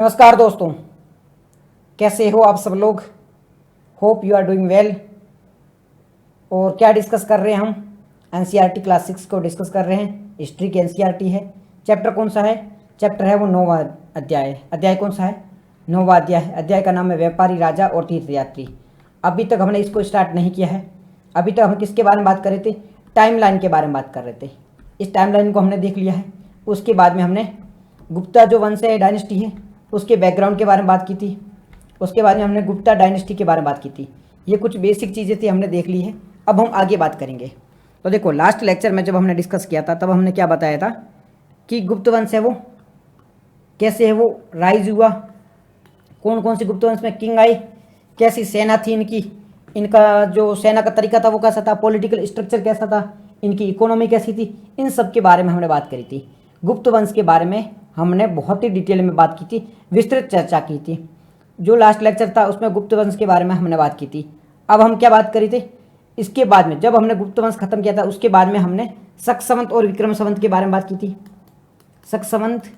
नमस्कार दोस्तों, कैसे हो आप सब लोग। Hope you are doing well. और क्या डिस्कस कर रहे हैं हम? एनसीईआरटी क्लास 6 को डिस्कस कर रहे हैं। हिस्ट्री की एनसीईआरटी है। चैप्टर कौन सा है? चैप्टर है वो 9वां अध्याय। अध्याय कौन सा है? 9वां अध्याय है। अध्याय का नाम है व्यापारी, राजा और तीर्थयात्री। अभी तक हमने इसको स्टार्ट नहीं किया है। अभी तक हम किसके बारे में बात कर रहे थे? टाइमलाइन के बारे में बात कर रहे थे। इस टाइमलाइन को हमने देख लिया है। उसके बाद में हमने गुप्ता जो वंश है, डायनेस्टी है, उसके बैकग्राउंड के बारे में बात की थी। उसके बाद में हमने गुप्ता डायनेस्टी के बारे में बात की थी। ये कुछ बेसिक चीज़ें थी, हमने देख ली है। अब हम आगे बात करेंगे। तो देखो, लास्ट लेक्चर में जब हमने डिस्कस किया था तब हमने क्या बताया था कि गुप्त वंश है वो कैसे है वो राइज हुआ, कौन कौन सी गुप्त वंश में किंग आई, कैसी सेना थी इनकी, इनका जो सेना का तरीका था वो कैसा था, पॉलिटिकल स्ट्रक्चर कैसा था, इनकी इकोनॉमी कैसी थी, इन सब के बारे में हमने बात करी थी। गुप्त वंश के बारे में हमने बहुत ही डिटेल में बात की थी, विस्तृत चर्चा की थी। जो लास्ट लेक्चर था उसमें गुप्त वंश के बारे में हमने बात की थी। अब हम क्या बात करी थे? इसके बाद में जब हमने गुप्त वंश खत्म किया था उसके बाद में हमने शक संवत और विक्रम संवत के बारे में बात की थी। शक संवत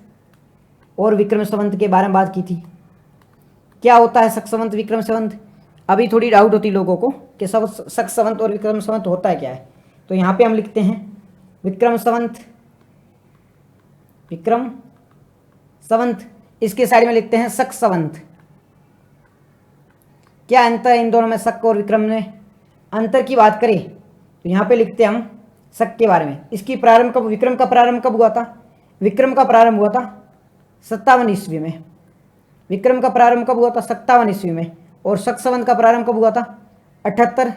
और विक्रम संवत के बारे में बात की थी। क्या होता है शक संवत, विक्रम संवत? अभी थोड़ी डाउट होती लोगों को कि सब शक संवत और विक्रम संवत होता है क्या है। तो यहाँ पे हम लिखते हैं विक्रम संवत, विक्रम संवत। इसके साइड में लिखते हैं शक संवत। क्या अंतर है इन दोनों में, शक और विक्रम में? अंतर की बात करें तो यहाँ पे लिखते हैं हम शक के बारे में। इसकी प्रारंभ कब, विक्रम का प्रारंभ कब हुआ था? विक्रम का प्रारंभ हुआ था 57 ईस्वी में। विक्रम का प्रारंभ कब हुआ था? 57 ईस्वी में। और शक संवत का प्रारंभ कब हुआ था? 78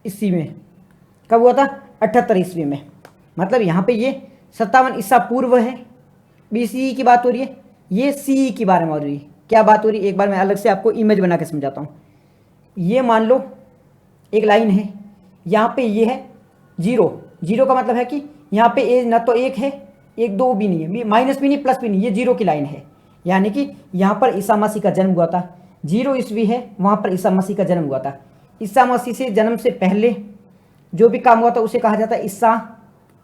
ईस्वी में। कब हुआ था? 78 ईस्वी में। मतलब यहाँ पे ये 57 ईसा पूर्व है, BCE की बात हो रही है। ये CE की बारे में हो रही है। क्या बात हो रही है? एक बार मैं अलग से आपको इमेज बना के समझाता हूँ। ये मान लो एक लाइन है, यहाँ पे ये है जीरो। जीरो का मतलब है कि यहाँ पे ए ना तो एक है, एक दो भी नहीं है, माइनस भी नहीं, प्लस भी नहीं, ये जीरो की लाइन है। यानी कि यहाँ पर ईसा मसीह का जन्म हुआ था। 0 ईस्वी है, वहाँ पर ईसा मसीह का जन्म हुआ था। ईसा मसीह से जन्म से पहले जो भी काम हुआ था उसे कहा जाता है ईसा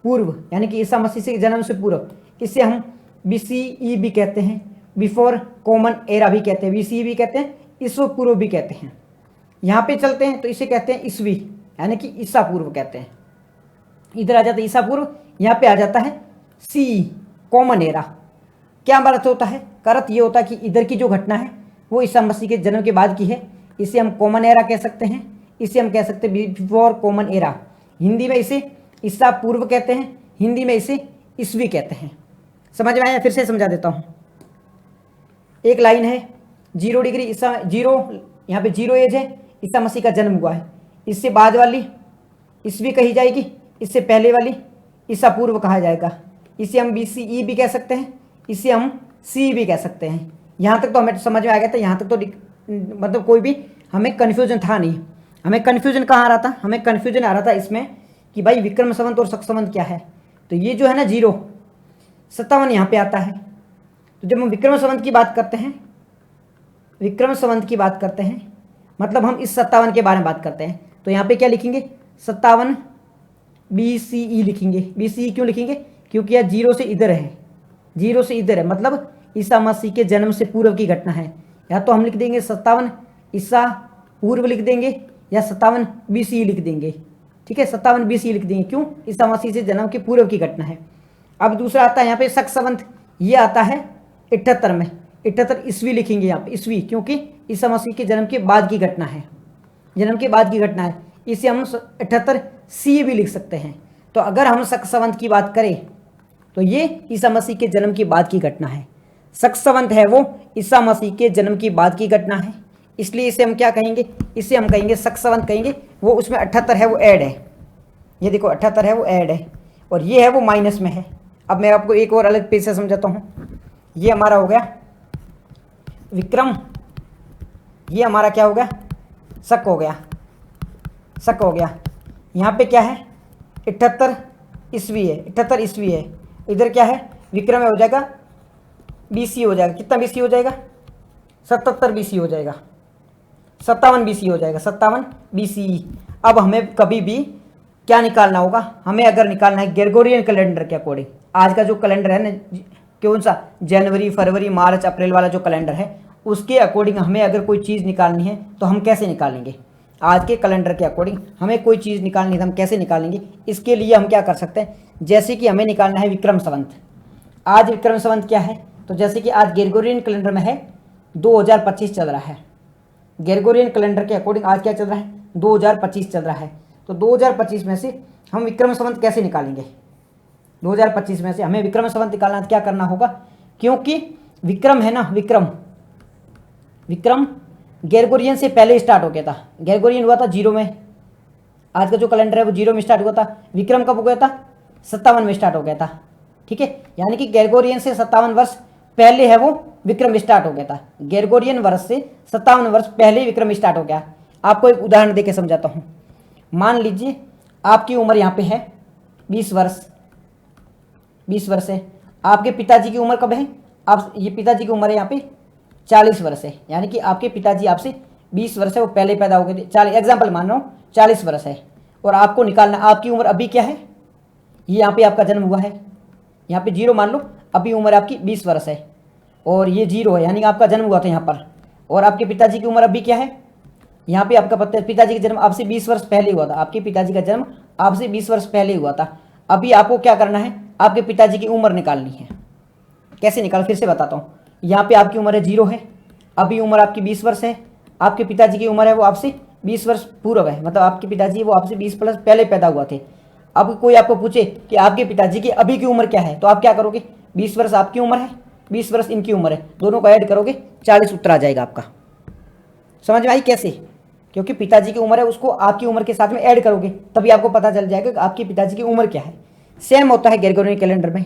पूर्व, यानी कि ईसा मसीह से जन्म से पूर्व। इसे हम BCE भी कहते हैं, बिफोर कॉमन एरा भी कहते हैं, BCE भी कहते हैं, ईसो पूर्व भी कहते हैं। यहाँ पे चलते हैं तो इसे कहते हैं ईस्वी, यानी कि ईसा पूर्व कहते हैं। इधर आ जाता है ईसा पूर्व, यहाँ पे आ जाता है CE, कॉमन एरा। क्या अर्थ होता है? अर्थ ये होता है कि इधर की जो घटना है वो ईसा मसीह के जन्म के बाद की है। इसे हम कॉमन एरा कह सकते हैं, इसे हम कह सकते हैं बिफोर कॉमन एरा। हिंदी में इसे ईसा पूर्व कहते हैं, हिंदी में इसे ईस्वी कहते हैं। समझ में आया? फिर से समझा देता हूँ। एक लाइन है 0 डिग्री ईसा, 0 यहाँ पे 0 एज है, ईसा मसीह का जन्म हुआ है। इससे बाद वाली ईस्वी कही जाएगी, इससे पहले वाली ईसा पूर्व कहा जाएगा। इसे हम BCE भी कह सकते हैं, इसे हम CE भी कह सकते हैं। यहाँ तक तो हमें समझ में आ गया था। यहाँ तक तो मतलब कोई भी हमें कन्फ्यूजन था नहीं। हमें कन्फ्यूजन कहाँ आ रहा था? हमें कन्फ्यूजन आ रहा था इसमें कि भाई विक्रम संवत और शक संवत क्या है। तो ये जो है ना 0, 57 यहाँ पे आता है। तो जब हम विक्रम संवत की बात करते हैं, विक्रम संवत की बात करते हैं मतलब हम इस 57 के बारे में बात करते हैं। तो यहाँ पे क्या लिखेंगे? 57 BCE लिखेंगे। BCE क्यों लिखेंगे? क्योंकि यह 0 से इधर है, 0 से इधर है, मतलब ईसा मसीह के जन्म से पूर्व की घटना है। या तो हम लिख देंगे 57 ईसा पूर्व लिख देंगे, या 57 BCE लिख देंगे। ठीक है, 57 BCE लिख देंगे। क्यों? ईसा मसीह से जन्म के पूर्व की घटना है। अब दूसरा आता है यहाँ पे शक संवत, ये आता है 78 में। 78 ईस्वी लिखेंगे यहाँ पे, ईस्वी, क्योंकि ईसा मसीह के जन्म के बाद की घटना है, जन्म के बाद की घटना है। इसे हम 78 CE भी लिख सकते हैं। तो अगर हम शक संवत की बात करें तो ये ईसा मसीह के जन्म के बाद की घटना है। शक संवत है वो ईसा मसीह के जन्म के बाद की घटना है, इसलिए इसे हम क्या कहेंगे? इसे हम कहेंगे शक संवत कहेंगे। वो उसमें 78 है वो ऐड है, ये देखो 78 है वो ऐड है, और ये है वो माइनस में है। अब मैं आपको एक और अलग पेज से समझाता हूँ। ये हमारा हो गया विक्रम, ये हमारा क्या हो गया? शक हो गया, शक हो गया। यहाँ पे क्या है? 78 ईस्वी है, 78 ईस्वी है। इधर क्या है? विक्रम हो जाएगा, BC हो जाएगा। कितना BC हो जाएगा? 77 BC हो जाएगा, 57 BC हो जाएगा, 57 BCE। अब हमें कभी भी क्या निकालना होगा? हमें अगर निकालना है ग्रेगोरियन कैलेंडर के अकॉर्डिंग, आज का जो कैलेंडर है ना कौन सा, जनवरी फरवरी मार्च अप्रैल वाला जो कैलेंडर है उसके अकॉर्डिंग हमें अगर कोई चीज़ निकालनी है तो हम कैसे निकालेंगे, आज के कैलेंडर के अकॉर्डिंग हमें कोई चीज़ निकालनी है तो हम कैसे निकालेंगे। इसके लिए हम क्या कर सकते हैं, जैसे कि हमें निकालना है विक्रम संवत। आज विक्रम संवत क्या है, तो जैसे कि आज ग्रेगोरियन कैलेंडर में है 2025 चल रहा है, ग्रेगोरियन कैलेंडर के अकॉर्डिंग आज क्या चल रहा है, 2025 चल रहा है। तो 2025 में से हम विक्रम संवत कैसे निकालेंगे, 2025 में से हमें विक्रम संवत निकालना क्या करना होगा, क्योंकि विक्रम है ना, विक्रम ग्रेगोरियन से पहले स्टार्ट हो गया था। ग्रेगोरियन हुआ था 0 में, आज का जो कैलेंडर है वो 0 में स्टार्ट हुआ था। विक्रम कब हो गया था, 57 में स्टार्ट हो गया था। ठीक है, यानी कि ग्रेगोरियन से 57 वर्ष पहले है वो विक्रम स्टार्ट हो गया था। ग्रेगोरियन वर्ष से 57 वर्ष पहले विक्रम स्टार्ट हो गया। आपको एक उदाहरण देके समझाता हूँ। मान लीजिए आपकी उम्र यहाँ पे है 20 वर्ष है। आपके पिताजी की उम्र कब है, आप ये पिताजी की उम्र है यहाँ पे 40 वर्ष है, यानी कि आपके पिताजी आपसे 20 वर्ष है, वो पहले पैदा हो गए थे। 40 एग्जाम्पल मान रहा हूँ, 40 वर्ष है और आपको निकालना, आपकी उम्र अभी क्या है, ये यहाँ पे आपका जन्म हुआ है, यहाँ पे 0 मान लो, अभी उम्र आपकी 20 वर्ष है और ये 0 है, यानी कि आपका जन्म हुआ था यहाँ पर। और आपके पिताजी की उम्र अभी क्या है, यहाँ पे आपका पिताजी का जन्म आपसे 20 वर्ष पहले हुआ था। आपके पिताजी का जन्म आपसे 20 वर्ष पहले हुआ था। अभी आपको क्या करना है, आपके पिताजी की उम्र निकालनी है। कैसे निकाल, फिर से बताता हूँ। यहाँ पे आपकी उम्र है 0 है, अभी उम्र आपकी 20 वर्ष है। आपके पिताजी की उम्र है वो आपसे 20 वर्ष पूर्व है, मतलब आपके पिताजी वो आपसे 20 प्लस पहले पैदा हुआ थे। अब कोई आपको पूछे कि आपके पिताजी की अभी की उम्र क्या है, तो आप क्या करोगे, 20 वर्ष आपकी उम्र है, 20 वर्ष इनकी उम्र है, दोनों को ऐड करोगे 40 उत्तर आ जाएगा आपका। समझ में आई कैसे, क्योंकि पिताजी की उम्र है उसको आपकी उम्र के साथ में ऐड करोगे तभी आपको पता चल जाएगा कि आपके पिताजी की उम्र क्या है। सेम होता है ग्रेगोरियन कैलेंडर में।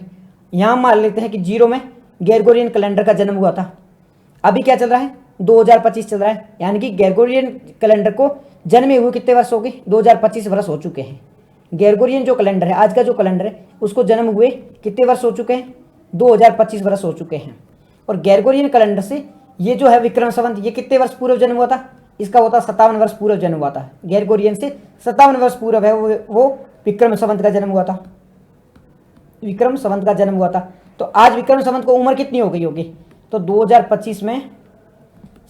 यहाँ मान लेते हैं कि 0 में ग्रेगोरियन कैलेंडर का जन्म हुआ था, अभी क्या चल रहा है, 2025 चल रहा है, यानी कि ग्रेगोरियन कैलेंडर को जन्मे हुए कितने वर्ष हो गए, 2025 वर्ष हो चुके हैं। ग्रेगोरियन जो कैलेंडर है, आज का जो कैलेंडर है, उसको जन्म हुए कितने वर्ष हो चुके हैं, 2025 वर्ष हो चुके हैं। और ग्रेगोरियन कैलेंडर से ये जो है विक्रम संवत, ये कितने वर्ष पूर्व जन्म हुआ था, इसका होता 57 वर्ष पूर्व जन्म हुआ था। ग्रेगोरियन से 57 वर्ष पूर्व है वो विक्रम संवत का जन्म हुआ था, विक्रम संवत का जन्म हुआ था। तो आज विक्रम संवत को उम्र कितनी हो गई होगी, तो 2025 में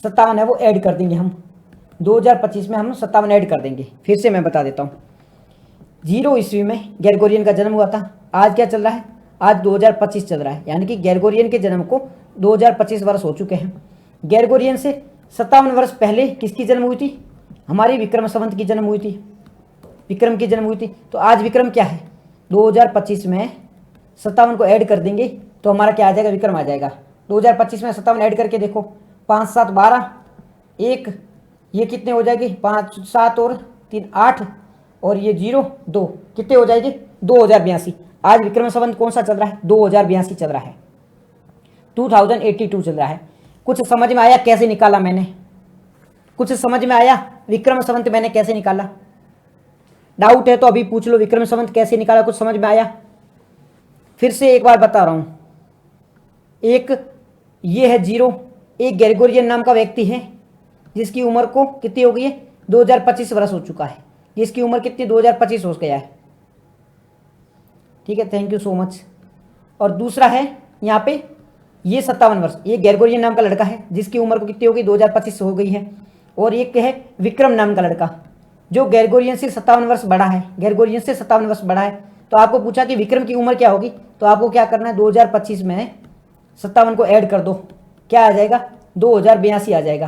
57 है वो ऐड कर देंगे हम, 2025 में हम 57 ऐड कर देंगे। फिर से मैं बता देता हूँ, 0 ईस्वी में ग्रेगोरियन का जन्म हुआ था, आज क्या चल रहा है, आज 2025 चल रहा है, यानी कि ग्रेगोरियन के जन्म को 2025 वर्ष हो चुके हैं। ग्रेगोरियन से 57 वर्ष पहले किसकी जन्म हुई थी, हमारी विक्रम संवत की जन्म हुई थी, विक्रम की जन्म हुई थी। तो आज विक्रम क्या है, 2025 में 57 को ऐड कर देंगे तो हमारा क्या आ जाएगा, विक्रम आ जाएगा। 2025 में 57 ऐड करके देखो, 5 7 12, 1 ये कितने हो जाएगी, 5 7 और 3 8 और ये 0 2 कितने हो जाएगी, 2082। आज विक्रम संवत कौन सा चल रहा है, 2082 चल रहा है, 2082 चल रहा है। कुछ समझ में आया कैसे निकाला मैंने, कुछ समझ में आया विक्रम संवत मैंने कैसे निकाला, डाउट है तो अभी पूछ लो, विक्रम संवत कैसे निकाला, कुछ समझ में आया। फिर से एक बार बता रहा हूं, एक ये है 0, एक ग्रेगोरियन नाम का व्यक्ति है जिसकी उम्र को कितनी हो गई है, 2025 वर्ष हो चुका है, जिसकी उम्र कितनी 2025 हो गया है। ठीक है, थैंक यू सो मच। और दूसरा है यहाँ पे ये 57 वर्ष, ये ग्रेगोरियन नाम का लड़का है जिसकी उम्र को कितनी हो गई, 2025 हो गई है। और एक है विक्रम नाम का लड़का जो ग्रेगोरियन से 57 वर्ष बड़ा है, ग्रेगोरियन से 57 वर्ष बड़ा है। तो आपको पूछा कि विक्रम की उम्र क्या होगी, तो आपको क्या करना है, 2025 में 57 को ऐड कर दो, क्या आ जाएगा, 2082 आ जाएगा।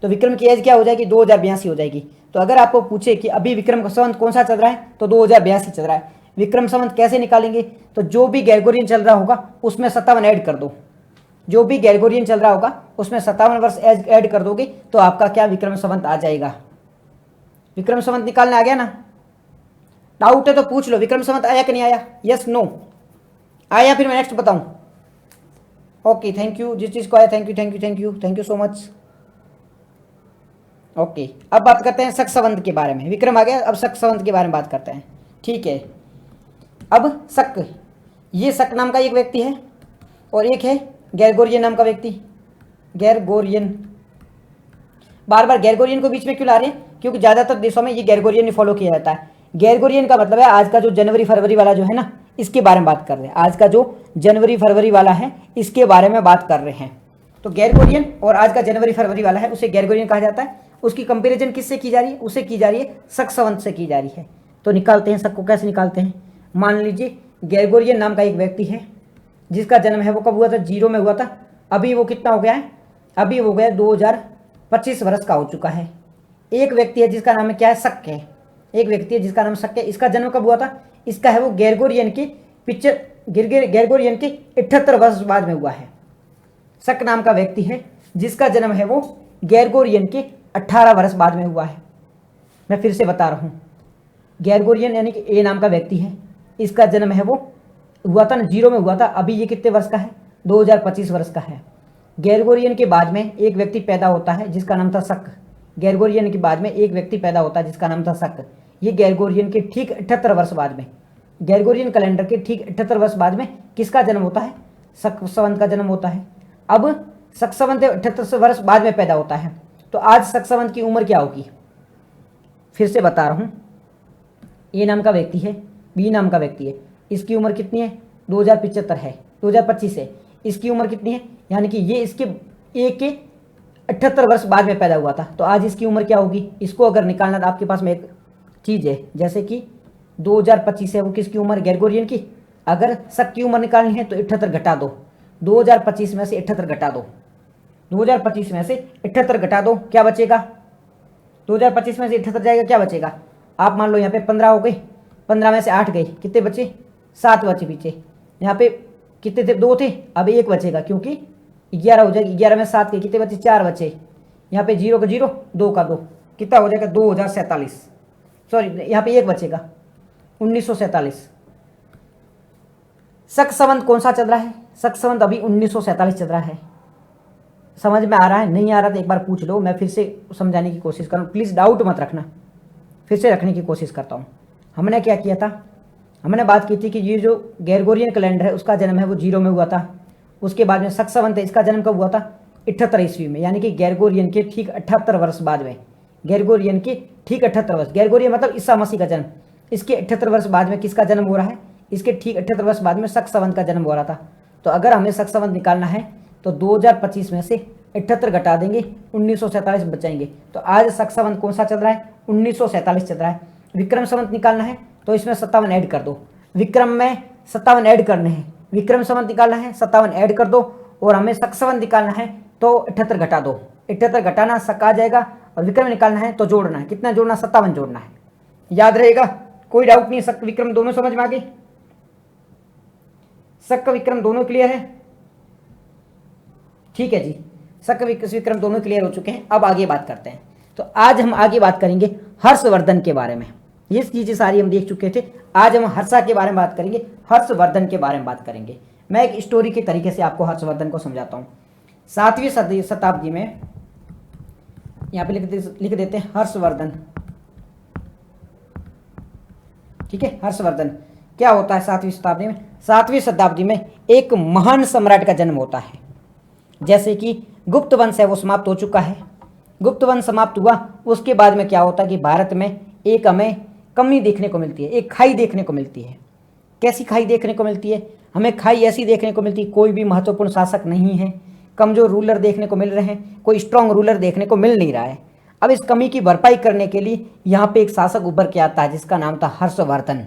तो विक्रम की एज क्या हो जाएगी, 2082 हो जाएगी। तो अगर आपको पूछे कि अभी विक्रम संवत कौन सा चल रहा है, तो 2082 चल रहा है। विक्रम संवत कैसे निकालेंगे, तो जो भी ग्रेगोरियन चल रहा होगा उसमें 57 ऐड कर दो, जो भी ग्रेगोरियन चल रहा होगा उसमें 57 वर्ष ऐड कर दोगे तो आपका क्या विक्रम संवत आ जाएगा। विक्रम संवत निकालने आ गया ना, डाउट है तो पूछ लो, विक्रम संवत आया कि नहीं आया, यस नो आया, फिर मैं नेक्स्ट बताऊं। ओके थैंक यू, जिस चीज को आया thank you thank you thank you thank you so much. Okay अब बात करते हैं शक संवत के बारे में, विक्रम आ गया, अब शक संवत के बारे में बात करते हैं। ठीक है, अब शक, ये शक नाम का एक व्यक्ति है और एक है ग्रेगोरियन नाम का व्यक्ति, ग्रेगोरियन। बार बार ग्रेगोरियन को बीच में क्यों ला रहे हैं, क्योंकि ज़्यादातर देशों में ये ग्रेगोरियन ही फॉलो किया जाता है। ग्रेगोरियन का मतलब है आज का जो जनवरी फरवरी वाला जो है ना, इसके बारे में बात कर रहे हैं। आज का जो जनवरी फरवरी वाला है इसके बारे में बात कर रहे हैं। तो ग्रेगोरियन और आज का जनवरी फरवरी वाला है उसे ग्रेगोरियन कहा जाता है। उसकी कंपैरिजन किससे की जा रही है? उसे की जा रही है शक संवत से की जा रही है। तो निकालते हैं शक को, कैसे निकालते हैं? मान लीजिए ग्रेगोरियन नाम का एक व्यक्ति है जिसका जन्म है वो कब हुआ था? 0 में हुआ था। अभी वो कितना हो गया है? अभी हो गया 2025 वर्ष का हो चुका है। एक व्यक्ति है जिसका नाम है क्या है? शक है। एक व्यक्ति है जिसका नाम शक है। इसका जन्म कब हुआ था? इसका है वो ग्रेगोरियन की ग्रेगोरियन के 78 वर्ष बाद में हुआ है। शक नाम का व्यक्ति है जिसका जन्म है वो ग्रेगोरियन के 18 वर्ष बाद में हुआ है। मैं फिर से बता रहा हूँ, ग्रेगोरियन यानी कि ए नाम का व्यक्ति है, इसका जन्म है वो हुआ था ना 0 में हुआ था। अभी ये कितने वर्ष का है? 2025 वर्ष का है। ग्रेगोरियन के बाद में एक व्यक्ति पैदा होता है जिसका नाम था शक। ग्रेगोरियन के बाद में एक व्यक्ति पैदा होता है जिसका नाम था शक। ये ग्रेगोरियन के ठीक 78 वर्ष बाद में, ग्रेगोरियन कैलेंडर के ठीक 78 वर्ष बाद में किसका जन्म होता है? शक संवत का जन्म होता है। अब शक संवत 78 वर्ष बाद में पैदा होता है। तो आज शक संवत की उम्र क्या होगी? फिर से बता रहा हूँ, ए नाम का व्यक्ति है, बी नाम का व्यक्ति है, इसकी उम्र कितनी है? 2075 है, 2025 है। इसकी उम्र कितनी है? यानी कि ये इसके ए के 78 वर्ष बाद में पैदा हुआ था। तो आज इसकी उम्र क्या होगी? इसको अगर निकालना तो आपके पास में एक चीज़ है, जैसे कि 2025 है वो किसकी उम्र? ग्रेगोरियन की। अगर शक की उम्र निकालनी है तो 78 घटा दो, 2025 में से 78 घटा दो, 2025 में से 78 घटा दो, क्या बचेगा? 2025 में से 78 जाएगा, क्या बचेगा? आप मान लो यहाँ पे 15 हो गई, 15 में से 8 गई, कितने बचे? 7 बचे पीछे। यहाँ पे कितने थे? 2 थे, अब 1 बचेगा क्योंकि 11 हो जाएगी। 11 में 7 गई, कितने बचे? 4 बचे। यहाँ पे 0 का 0, 2 का 2, कितना हो जाएगा? 2047। सॉरी, यहाँ पे 1 बचेगा, 1947। शक संवत कौन सा चल रहा है? शक संवत अभी 1947 चल रहा है। समझ में आ रहा है? नहीं आ रहा तो एक बार पूछ लो, मैं फिर से समझाने की कोशिश करूँ। प्लीज़ डाउट मत रखना, फिर से रखने की कोशिश करता हूँ। हमने क्या किया था? हमने बात की थी कि ये जो ग्रेगोरियन कैलेंडर है उसका जन्म है वो 0 में हुआ था। उसके बाद में शक संवत है, इसका जन्म कब हुआ था? 78 ईस्वी में, यानी कि ग्रेगोरियन के ठीक 78 वर्ष बाद में। ग्रेगोरियन के ठीक 78 वर्ष, ग्रेगोरियन मतलब ईसा मसीह का जन्म, इसके 78 वर्ष बाद में किसका जन्म हो रहा है? इसके ठीक 78 वर्ष बाद में शक संवत का जन्म हो रहा था। तो अगर हमें शक संवत निकालना है तो 2025 में से 78 घटा देंगे, 1947 बचाएंगे। तो आज शक संवत कौन सा चल रहा है? 1947 चल रहा है। विक्रम संवत निकालना है तो इसमें 57 ऐड कर दो। विक्रम में 57 ऐड करने हैं, विक्रम संवत निकालना है 57 ऐड कर दो, और हमें शक संवत निकालना है तो 78 घटा दो। 78 घटाना शक आ जाएगा, और विक्रम निकालना है तो जोड़ना है, कितना जोड़ना? 57 जोड़ना है। याद रहेगा? कोई डाउट नहीं? शक विक्रम दोनों समझ में आ गई? शक विक्रम दोनों क्लियर है? ठीक है जी, शक विक्रम दोनों क्लियर हो चुके हैं। अब आगे बात करते हैं। तो आज हम आगे बात करेंगे हर्षवर्धन के बारे में। ये चीजें सारी हम देख चुके थे। आज हम हर्षा के बारे में बात करेंगे, हर्षवर्धन के बारे में बात करेंगे। मैं एक स्टोरी के तरीके से आपको हर्षवर्धन को समझाता हूँ। 7वीं शताब्दी में, यहाँ पे लिख देते हैं हर्षवर्धन। ठीक है, हर्षवर्धन क्या होता है? 7वीं शताब्दी में, 7वीं शताब्दी में एक महान सम्राट का जन्म होता है। जैसे कि गुप्त वंश है वो समाप्त हो चुका है। गुप्त वंश समाप्त हुआ, उसके बाद में क्या होता है कि भारत में एक हमें कमी देखने को मिलती है, एक खाई देखने को मिलती है। कैसी खाई देखने को मिलती है? हमें खाई ऐसी देखने को मिलती है, कोई भी महत्वपूर्ण शासक नहीं है, कमजोर रूलर देखने को मिल रहे हैं, कोई स्ट्रांग रूलर देखने को मिल नहीं रहा है। अब इस कमी की भरपाई करने के लिए यहाँ पे एक शासक उभर के आता है जिसका नाम था हर्षवर्धन।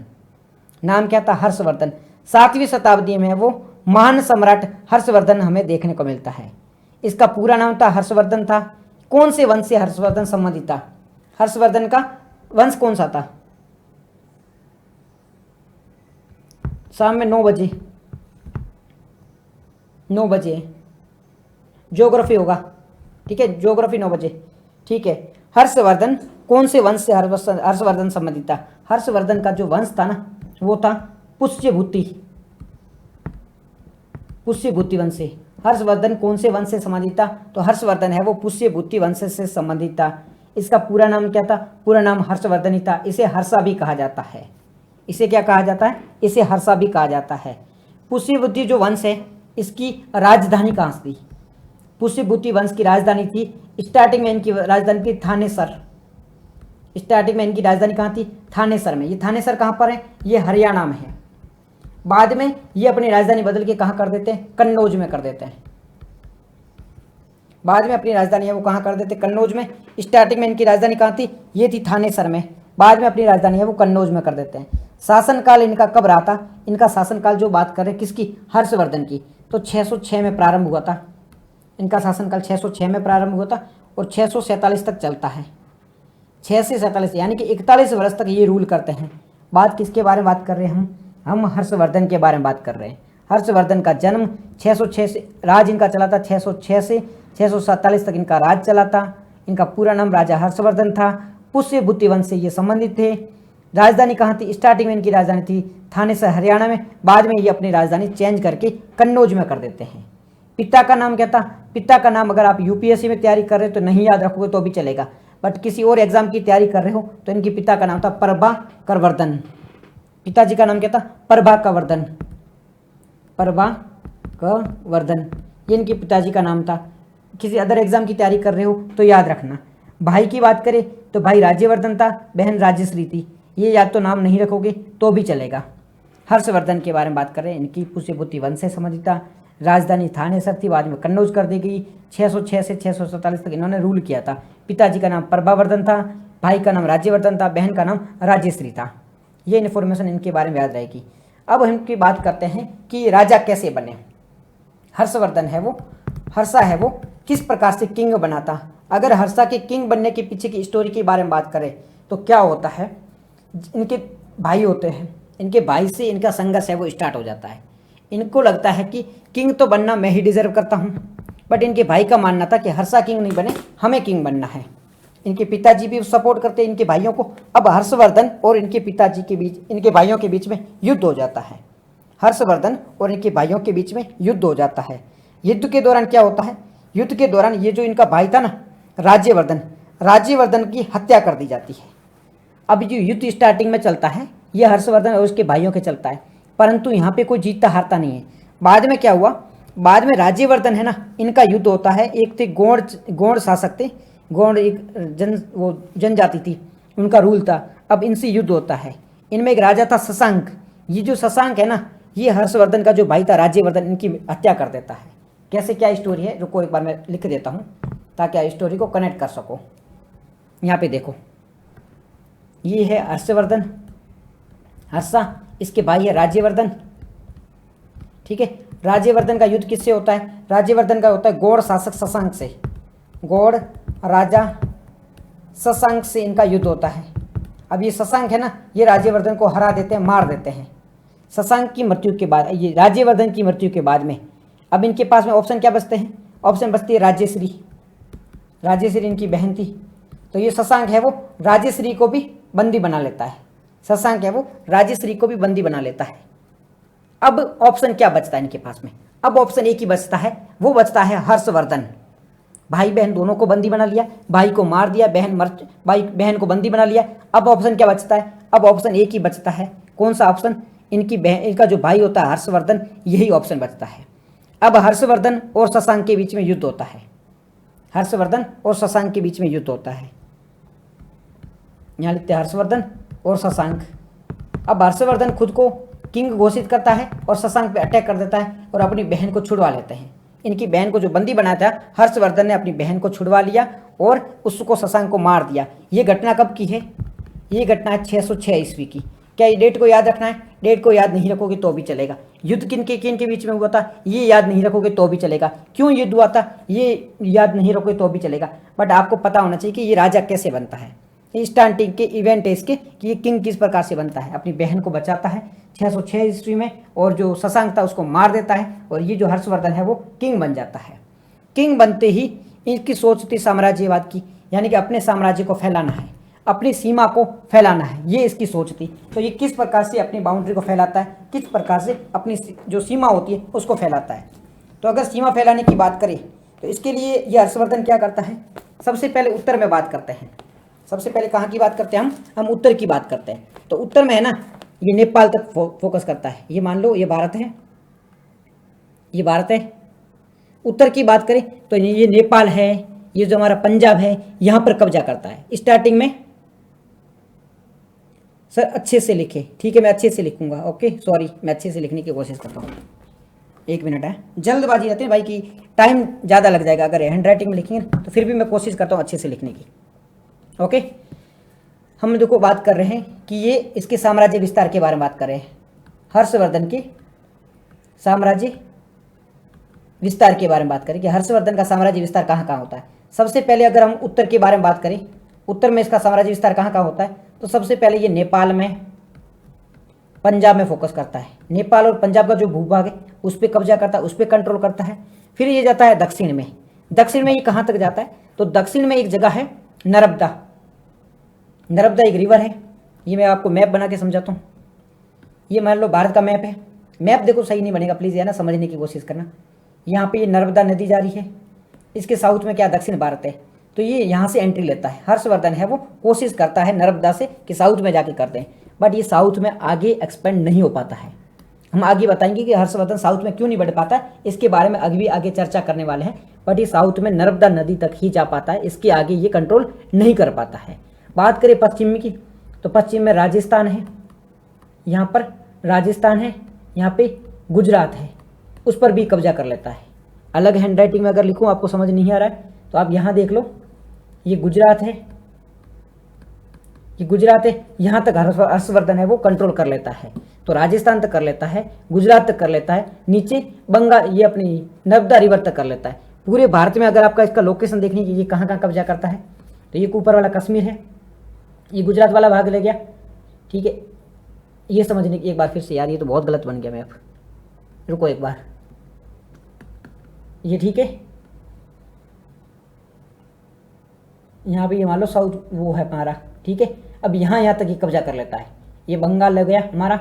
नाम क्या था? हर्षवर्धन। 7वीं शताब्दी में वो महान सम्राट हर्षवर्धन हमें देखने को मिलता है। इसका पूरा नाम था हर्षवर्धन था। कौन से वंश से हर्षवर्धन संबंधित था? हर्षवर्धन का वंश कौन सा था? शाम में 9 बजे, 9 बजे ज्योग्राफी होगा। ठीक है, ज्योग्राफी 9 बजे। ठीक है, हर्षवर्धन कौन से वंश से हर्षवर्धन संबंधित था? हर्षवर्धन का जो वंश था ना वो था पुष्यभूति, पुष्यभूति वंश से। हर्षवर्धन कौन से वंश से संबंधित था? तो हर्षवर्धन है वो पुष्यभूति वंश से संबंधित था। इसका पूरा नाम क्या था? पूरा नाम हर्षवर्धन ही था। इसे हर्षा भी कहा जाता है। इसे क्या कहा जाता है? इसे हर्षा भी कहा जाता है। पुष्यभूति जो वंश है इसकी राजधानी कहाँ थी? पुष्यभूति वंश की राजधानी थी, स्टार्टिंग में इनकी राजधानी थी थानेसर। स्टार्टिंग में इनकी राजधानी कहाँ थी? थानेसर में। ये थानेसर कहाँ पर है? ये हरियाणा में है। बाद में ये अपनी राजधानी बदल के कहाँ कर देते हैं, कन्नौज में कर देते हैं। बाद में अपनी राजधानी है वो कहाँ कर देते, कन्नौज में। स्टार्टिंग में इनकी राजधानी कहाँ थी, ये थी थानेसर में। बाद में अपनी राजधानी है वो कन्नौज में कर देते हैं। शासनकाल इनका कब रहा था, इनका शासनकाल जो बात कर रहे हैं किसकी, हर्षवर्धन की, तो 606 में प्रारंभ हुआ था। इनका शासनकाल 606 में प्रारंभ हुआ था और 647 तक चलता है। 6 से 47 यानी कि 41 वर्ष तक ये रूल करते हैं। बात किसके बारे में बात कर रहे हैं हम हर्षवर्धन के बारे में बात कर रहे हैं। हर्षवर्धन का जन्म 606 से, राज इनका चला था 606 से 647 तक इनका राज चला था। इनका पूरा नाम राजा हर्षवर्धन था। पुष्यभूति वंश से ये संबंधित थे। राजधानी कहाँ थी, स्टार्टिंग में इनकी राजधानी थी थानेसर हरियाणा में। बाद में ये अपनी राजधानी चेंज करके कन्नौज में कर देते हैं। पिता का नाम क्या था, पिता का नाम अगर आप यूपीएससी में तैयारी कर रहे हो तो नहीं याद रखोगे तो भी चलेगा, बट किसी और एग्जाम की तैयारी कर रहे हो तो इनके पिता का नाम था प्रभाकरवर्धन। पिताजी का नाम क्या था, प्रभाकरवर्धन। प्रभाकरवर्धन ये इनके पिताजी का नाम था। किसी अदर एग्जाम की तैयारी कर रहे हो तो याद रखना। भाई की बात करें तो भाई राज्यवर्धन था, बहन राजश्री थी। ये याद तो नाम नहीं रखोगे तो भी चलेगा। हर्षवर्धन के बारे में बात कर रहे हैं, इनकी पुष्यभूति वंश से संबंधित था। राजधानी थानेसर थी, बाद में कन्नौज कर दी गई। 606 से 647 तक इन्होंने रूल किया था। पिताजी का नाम प्रभावर्धन था, भाई का नाम राज्यवर्धन था, बहन का नाम राजश्री था। ये इन्फॉर्मेशन इनके बारे में याद रहेगी। अब हम इनकी बात करते हैं कि राजा कैसे बने। हर्षवर्धन है वो, हर्षा है वो किस प्रकार से किंग बना था। अगर हर्षा के किंग बनने के पीछे की स्टोरी के बारे में बात करें तो क्या होता है, इनके भाई होते हैं, इनके भाई से इनका संघर्ष है वो स्टार्ट हो जाता है। इनको लगता है कि किंग तो बनना मैं ही डिजर्व करता हूँ, बट इनके भाई का मानना था कि हर्षा किंग नहीं बने, हमें किंग बनना है। इनके पिताजी भी सपोर्ट करते हैं इनके भाइयों को। अब हर्षवर्धन और इनके पिताजी के बीच, इनके भाइयों के बीच में युद्ध हो जाता है। हर्षवर्धन और इनके भाइयों के बीच में युद्ध हो जाता है। युद्ध के दौरान क्या होता है, युद्ध के दौरान ये जो इनका भाई था ना राज्यवर्धन, राज्यवर्धन की हत्या कर दी जाती है। अब जो युद्ध स्टार्टिंग में चलता है ये हर्षवर्धन और उसके भाइयों के चलता है, परंतु यहाँ पे कोई जीतता हारता नहीं है। बाद में क्या हुआ, बाद में राज्यवर्धन है ना, इनका युद्ध होता है। एक थे गौड़ शासक थे, गौड़ एक जनजाति थी, उनका रूल था। अब इनसे युद्ध होता है। इनमें एक राजा था शशांक। ये जो शशांक है ना, ये हर्षवर्धन का जो भाई था राज्यवर्धन, इनकी हत्या कर देता है। कैसे क्या स्टोरी है जो एक बार मैं लिख देता हूँ ताकि आप स्टोरी को कनेक्ट कर सको। यहाँ पे देखो, ये है हर्षवर्धन, हर्षा, इसके भाई है राज्यवर्धन। ठीक है, राज्यवर्धन का युद्ध किससे होता है, राज्यवर्धन का होता है गौड़ शासक शशांक से। गौड़ राजा शशांक से इनका युद्ध होता है। अब ये शशांक है ना, ये राज्यवर्धन को हरा देते हैं, मार देते हैं। शशांक की मृत्यु के बाद, ये राज्यवर्धन की मृत्यु के बाद में अब इनके पास में ऑप्शन क्या बचते हैं, ऑप्शन बचती है राजश्री। राजश्री इनकी बहन थी, तो ये शशांक है वो राजश्री को भी बंदी बना लेता है। शशांक है वो राजश्री को भी बंदी बना लेता है। अब ऑप्शन क्या बचता है इनके पास में, अब ऑप्शन एक ही बचता है, वो बचता है हर्षवर्धन। भाई बहन दोनों को बंदी बना लिया, भाई को मार दिया, बहन को बंदी बना लिया। अब ऑप्शन क्या बचता है, अब ऑप्शन एक ही बचता है। कौन सा ऑप्शन, इनकी बहन, इनका जो भाई होता है हर्षवर्धन, यही ऑप्शन बचता है। अब हर्षवर्धन और शशांक के बीच में युद्ध होता है। हर्षवर्धन और शशांक के बीच में युद्ध होता है। यहाँ लिखते हैं हर्षवर्धन और शशांक। अब हर्षवर्धन खुद को किंग घोषित करता है और शशांक पे अटैक कर देता है और अपनी बहन को छुड़वा लेते हैं। इनकी बहन को जो बंदी बनाया था हर्षवर्धन ने अपनी बहन को छुड़वा लिया और उसको शशांक को मार दिया। ये घटना कब की है, ये घटना है 606 ईस्वी की। क्या ये डेट को याद रखना है, डेट को याद नहीं रखोगे तो भी चलेगा। युद्ध किन के बीच में हुआ था ये याद नहीं रखोगे तो भी चलेगा। क्यों युद्ध हुआ था ये याद नहीं रखोगे तो भी चलेगा, बट आपको पता होना चाहिए कि ये राजा कैसे बनता है। स्टार्टिंग के इवेंट है इसके कि ये किंग किस प्रकार से बनता है। अपनी बहन को बचाता है 606 ईस्वी में, और जो शशांक था उसको मार देता है, और ये जो हर्षवर्धन है वो किंग बन जाता है। किंग बनते ही इनकी सोच थी साम्राज्यवाद की, यानी कि अपने साम्राज्य को फैलाना है, अपनी सीमा को फैलाना है, ये इसकी सोच थी। तो ये किस प्रकार से अपनी बाउंड्री को फैलाता है, किस प्रकार से अपनी जो सीमा होती है उसको फैलाता है। तो अगर सीमा फैलाने की बात करें तो इसके लिए ये हर्षवर्धन क्या करता है, सबसे पहले उत्तर में बात करते हैं। सबसे पहले कहाँ की बात करते हैं हम उत्तर की बात करते हैं। तो उत्तर में है ना, ये नेपाल तक फोकस करता है। ये मान लो ये भारत है, ये भारत है। उत्तर की बात करें तो ये नेपाल है, ये जो हमारा पंजाब है, यहाँ पर कब्जा करता है। स्टार्टिंग में सर अच्छे से लिखे, ठीक है मैं अच्छे से लिखूंगा, ओके सॉरी मैं अच्छे से लिखने की कोशिश करता हूँ। 1 मिनट है, जल्दबाजी रहती है भाई की टाइम ज़्यादा लग जाएगा, अगर हैंड राइटिंग में लिखेंगे तो फिर भी मैं कोशिश करता हूँ अच्छे से लिखने की। ओके, हम देखो बात कर रहे हैं कि ये इसके साम्राज्य विस्तार के बारे में बात कर रहे हैं, हर्षवर्धन के साम्राज्य विस्तार के बारे में बात करें कि हर्षवर्धन का साम्राज्य विस्तार कहाँ कहाँ होता है। सबसे पहले अगर हम उत्तर के बारे में बात करें, उत्तर में इसका साम्राज्य विस्तार कहाँ कहाँ होता है, तो सबसे पहले ये नेपाल में, पंजाब में फोकस करता है। नेपाल और पंजाब का जो भूभाग है उस पर कब्जा करता है, उस पर कंट्रोल करता है। फिर ये जाता है दक्षिण में, दक्षिण में ये कहाँ तक जाता है, तो दक्षिण में एक जगह है नर्मदा, नर्मदा एक रिवर है। ये मैं आपको मैप बना के समझाता हूँ। ये मान लो भारत का मैप है, मैप देखो सही नहीं बनेगा प्लीज़, है ना, समझने की कोशिश करना। यहाँ पे ये नर्मदा नदी जा रही है, इसके साउथ में क्या दक्षिण भारत है, तो ये यहाँ से एंट्री लेता है। हर्षवर्धन है वो कोशिश करता है नर्मदा से कि साउथ में जाके करते हैं, बट ये साउथ में आगे एक्सपेंड नहीं हो पाता है। हम आगे बताएंगे कि हर्षवर्धन साउथ में क्यों नहीं बढ़ पाता है, इसके बारे में अभी भी आगे चर्चा करने वाले हैं। बट ये साउथ में नर्मदा नदी तक ही जा पाता है, इसके आगे ये कंट्रोल नहीं कर पाता है। बात करें पश्चिम की, तो पश्चिम में राजस्थान है, यहाँ पर राजस्थान है, यहाँ पे गुजरात है, उस पर भी कब्जा कर लेता है। अलग हैंड राइटिंग में अगर लिखूँ आपको समझ नहीं आ रहा है तो आप यहाँ देख लो, ये गुजरात है, ये गुजरात है, यहाँ तक हर्षवर्धन है वो कंट्रोल कर लेता है। तो राजस्थान तक कर लेता है, गुजरात तक कर लेता है, नीचे बंगाल ये अपनी नर्मदा रिवर तक कर लेता है। पूरे भारत में अगर आपका इसका लोकेशन देखने की, ये कहाँ कहाँ कब्जा करता है, तो ये ऊपर वाला कश्मीर है, ये गुजरात वाला भाग ले गया, ठीक है। ये समझने की एक बार फिर से, यार ये तो बहुत गलत बन गया मैप, रुको एक बार, ये ठीक है। यहाँ पे ये मान लो साउथ वो है हमारा, ठीक है। अब यहाँ तक ये कब्जा कर लेता है, ये बंगाल लग गया हमारा,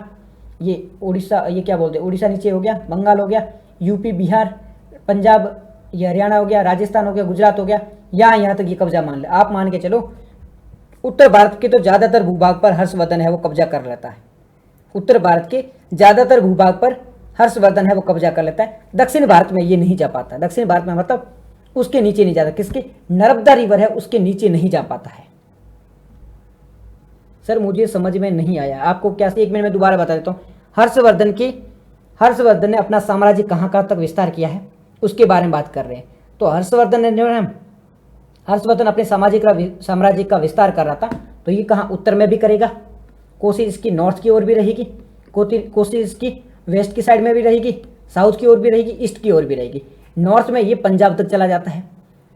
ये उड़ीसा, ये क्या बोलते हैं, उड़ीसा नीचे हो गया, बंगाल हो गया, यूपी बिहार पंजाब, ये हरियाणा हो गया, राजस्थान हो गया, गुजरात हो गया, यहाँ तक ये कब्जा मान ले। आप मान के चलो उत्तर भारत के तो ज़्यादातर भूभाग पर हर्षवर्धन है वो कब्जा कर लेता है, उत्तर भारत के ज़्यादातर भूभाग पर हर्षवर्धन है वो कब्जा कर लेता है। दक्षिण भारत में ये नहीं जा पाता, दक्षिण भारत में मतलब उसके नीचे नहीं जाता, किसके, नर्मदा रिवर है उसके नीचे नहीं जा पाता है। सर मुझे समझ में नहीं आया, आपको क्या, 1 मिनट में दोबारा बता देता हूँ। हर्षवर्धन ने अपना साम्राज्य कहाँ कहाँ तक विस्तार किया है उसके बारे में बात कर रहे हैं। तो हर्षवर्धन अपने साम्राज्य का विस्तार कर रहा था, तो ये कहाँ, उत्तर में भी करेगा, कोशिश इसकी नॉर्थ की ओर भी रहेगी, कोशिश इसकी वेस्ट की साइड में भी रहेगी, साउथ की ओर भी रहेगी, ईस्ट की ओर भी रहेगी। नॉर्थ में ये पंजाब तक चला जाता है,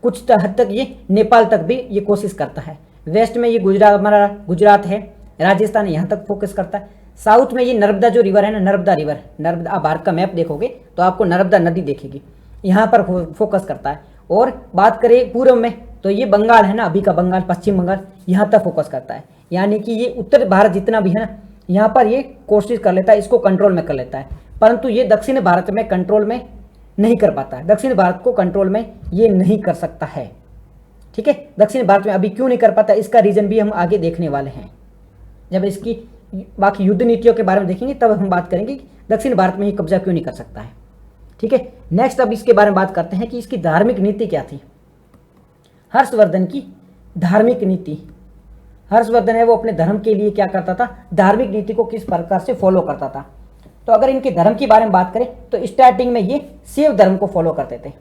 कुछ हद तक ये नेपाल तक भी ये कोशिश करता है। वेस्ट में ये हमारा गुजरात है, राजस्थान यहाँ तक फोकस करता है। साउथ में ये नर्मदा जो रिवर है ना, नर्मदा रिवर, नर्मदा, आप भारत का मैप देखोगे तो आपको नर्मदा नदी देखेगी, यहाँ पर फोकस करता है। और बात करें पूर्व में, तो ये बंगाल है ना, अभी का बंगाल, पश्चिम बंगाल, यहाँ तक फोकस करता है। यानी कि ये उत्तर भारत जितना भी है ना, यहाँ पर ये कोशिश कर लेता है, इसको कंट्रोल में कर लेता है, परंतु ये दक्षिण भारत में कंट्रोल में नहीं कर पाता है, दक्षिण भारत को कंट्रोल में ये नहीं कर सकता है, ठीक है। दक्षिण भारत में अभी क्यों नहीं कर पाता, इसका रीजन भी हम आगे देखने वाले हैं। जब इसकी बाकी युद्ध नीतियों के बारे में देखेंगे तब हम बात करेंगे कि दक्षिण भारत में ये कब्जा क्यों नहीं कर सकता है, ठीक है। नेक्स्ट अब इसके बारे में बात करते हैं कि इसकी धार्मिक नीति क्या थी। हर्षवर्धन की धार्मिक नीति, हर्षवर्धन है वो अपने धर्म के लिए क्या करता था, धार्मिक नीति को किस प्रकार से फॉलो करता था। तो अगर इनके धर्म के बारे में बात करें तो स्टार्टिंग में ये शैव धर्म को फॉलो करते थे,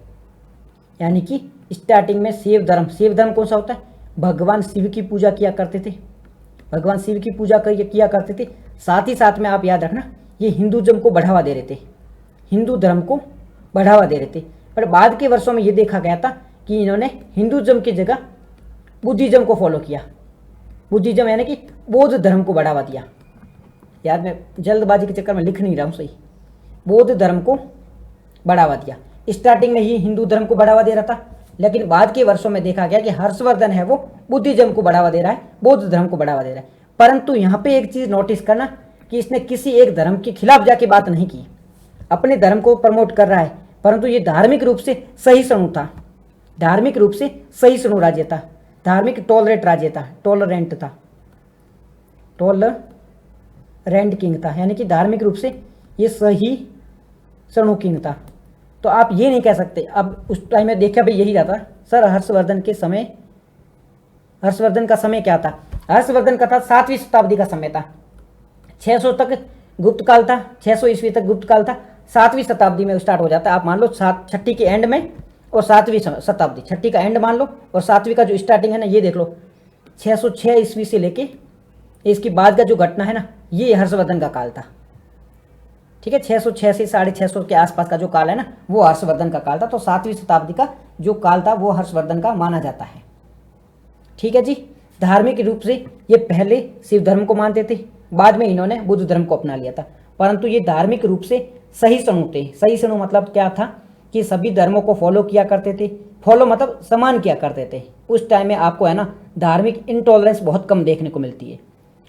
यानी कि स्टार्टिंग में शैव धर्म कौन सा होता है, भगवान शिव की पूजा किया करते थे, भगवान शिव की पूजा किया करते थे। साथ ही साथ में आप याद रखना ये हिंदुज़म को बढ़ावा दे रहे थे, हिंदू धर्म को बढ़ावा दे रहे थे। पर बाद के वर्षों में ये देखा गया था कि इन्होंने हिंदुज़म की जगह बुद्धिज़्म को फॉलो किया, बुद्धिज़्म यानी कि बौद्ध धर्म को बढ़ावा दिया। यार मैं जल्दबाजी के चक्कर में लिख नहीं रहा हूँ सही, बौद्ध धर्म को बढ़ावा दिया। स्टार्टिंग में ही हिंदू धर्म को बढ़ावा दे रहा था, लेकिन बाद के वर्षों में देखा गया कि हर्षवर्धन है वो बुद्धिज़्म को बढ़ावा दे रहा है, बौद्ध धर्म को बढ़ावा दे रहा है। परंतु यहाँ पे एक चीज़ नोटिस करना कि इसने किसी एक धर्म के खिलाफ जाके बात नहीं की, अपने धर्म को प्रमोट कर रहा है, परंतु ये धार्मिक रूप से सहिष्णु था, धार्मिक रूप से सहिष्णु राज्य था, धार्मिक टॉलरेट राज्य था, टॉलरेंट था, टॉलरेंट किंग था, यानी कि धार्मिक रूप से ये सहिष्णु किंग था। तो आप ये नहीं कह सकते, अब उस टाइम में देखा भाई यही था सर, हर्षवर्धन का समय क्या था, हर्षवर्धन का था 7वीं शताब्दी का समय था, 600 तक गुप्त काल था, 600 ईस्वी तक गुप्त काल था, 7वीं शताब्दी में स्टार्ट हो जाता है। आप मान लो छठी के एंड में और 7वीं शताब्दी, छठी का एंड मान लो और 7वीं का जो स्टार्टिंग है ना, ये देख लो 606 ईस्वी से लेके इसके बाद का जो घटना है ना, ये हर्षवर्धन का काल था। ठीक है, 606 से 650 के आसपास का जो काल है ना, वो हर्षवर्धन का काल था। तो 7वीं शताब्दी का जो काल था वो हर्षवर्धन का माना जाता है। ठीक है जी। धार्मिक रूप से ये पहले शिव धर्म को मानते थे, बाद में इन्होंने बुद्ध धर्म को अपना लिया था, परंतु ये धार्मिक रूप से सहिष्णु थे। सहिष्णु मतलब क्या था कि सभी धर्मों को फॉलो किया करते थे। फॉलो मतलब समान किया करते थे। उस टाइम में आपको है ना धार्मिक इंटॉलरेंस बहुत कम देखने को मिलती है।